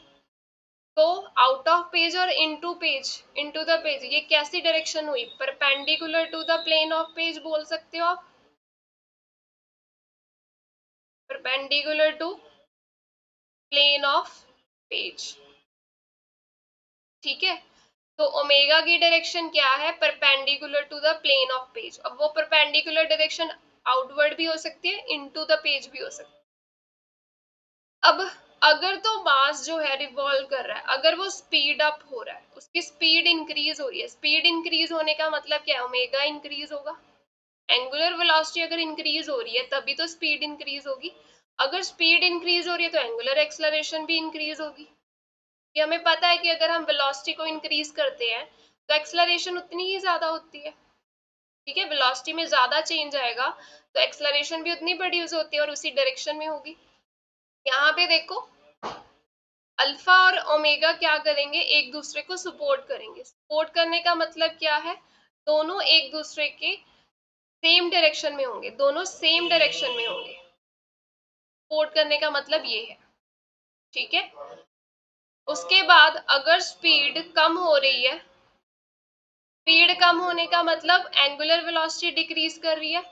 तो आउट ऑफ पेज और into page, into the page, ये कैसी डायरेक्शन हुई, perpendicular to the plane of page बोल सकते हो आप, perpendicular to plane of page, ठीक है। तो ओमेगा की डायरेक्शन क्या है, perpendicular to the plane of page. अब वो परपेंडिकुलर डायरेक्शन आउटवर्ड भी हो सकती है, इनटू द पेज भी हो सकती है। अब अगर तो मास जो है रिवॉल्व कर रहा है, अगर वो स्पीड अप हो रहा है, उसकी स्पीड इंक्रीज हो रही है, स्पीड इंक्रीज होने का मतलब क्या है, ओमेगा इंक्रीज होगा। एंगुलर वेलोसिटी अगर इंक्रीज हो रही है तभी तो स्पीड इंक्रीज होगी, अगर स्पीड इंक्रीज हो रही है तो एंगुलर एक्सलरेशन भी इंक्रीज होगी। ये हमें पता है कि अगर हम वेलोसिटी को इंक्रीज करते हैं तो एक्सलरेशन उतनी ही ज्यादा होती है, ठीक है, वेलोसिटी में ज्यादा चेंज आएगा तो एक्सलरेशन भी उतनी प्रोड्यूस होती है और उसी डायरेक्शन में होगी। यहाँ पे देखो अल्फा और ओमेगा क्या करेंगे, एक दूसरे को सपोर्ट करेंगे। सपोर्ट करने का मतलब क्या है, दोनों एक दूसरे के सेम डायरेक्शन में होंगे, दोनों सेम डायरेक्शन में होंगे, सपोर्ट करने का मतलब ये है, ठीक है। उसके बाद अगर स्पीड कम हो रही है, स्पीड कम होने का मतलब एंगुलर वेलोसिटी डिक्रीज कर रही है,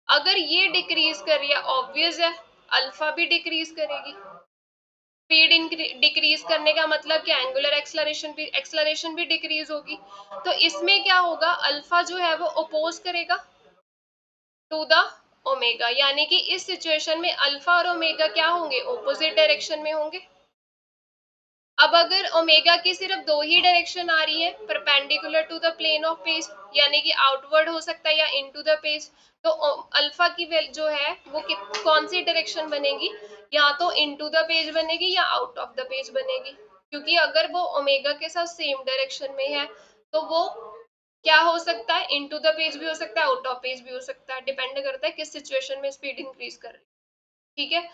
अगर ये डिक्रीज कर रही है ऑब्वियस है अल्फा भी डिक्रीज करेगी। स्पीड डिक्रीज करने का मतलब क्या, एंगुलर एक्सलरेशन भी डिक्रीज होगी, तो इसमें क्या होगा, अल्फा जो है वो अपोज करेगा टू द ओमेगा, यानी कि इस सिचुएशन में अल्फा और ओमेगा क्या होंगे, ऑपोजिट डायरेक्शन में होंगे। अब अगर ओमेगा की सिर्फ दो ही डायरेक्शन आ रही है, perpendicular to the plane of page, यानी कि आउटवर्ड हो सकता है या इनटू द पेज, तो अल्फा की वैल्यू जो है वो कौन सी डायरेक्शन बनेगी, या तो इनटू द पेज बनेगी या आउट ऑफ द पेज बनेगी, क्योंकि अगर वो ओमेगा के साथ सेम डायरेक्शन में है तो वो क्या हो सकता है, इनटू द पेज भी हो सकता है, आउट ऑफ पेज भी हो सकता है, डिपेंड करता है किस सिचुएशन में स्पीड इंक्रीज कर रही है, ठीक है।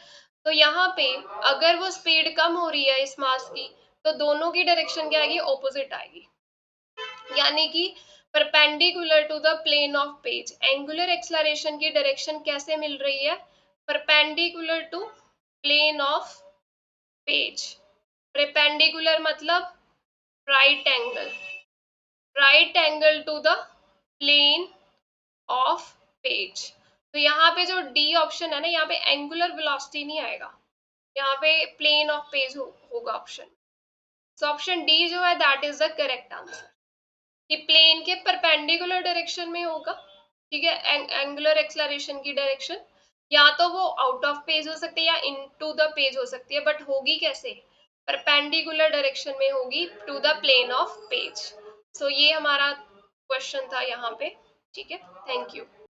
तो यहाँ पे अगर वो स्पीड कम हो रही है इस मास की, तो दोनों की डायरेक्शन क्या आएगी, ऑपोजिट आएगी, यानी कि perpendicular to the plane of page. Angular acceleration की डायरेक्शन कैसे मिल रही है, perpendicular to plane of page. Perpendicular मतलब right angle, right angle to the plane of page. तो यहाँ पे जो डी ऑप्शन है ना, यहाँ पे एंगुलर वेलोसिटी नहीं आएगा, यहाँ पे प्लेन ऑफ पेज होगा ऑप्शन। सो ऑप्शन डी जो है that is the correct answer, कि प्लेन के परपेंडिकुलर डायरेक्शन में होगा, ठीक है, एंगुलर एक्सलरेशन की डायरेक्शन, या तो वो आउट ऑफ पेज हो सकती है या इनटू द पेज हो सकती है, बट होगी कैसे, परपेंडिकुलर डायरेक्शन में होगी to the plane of page. So ये हमारा क्वेश्चन था यहाँ पे, ठीक है, थैंक यू।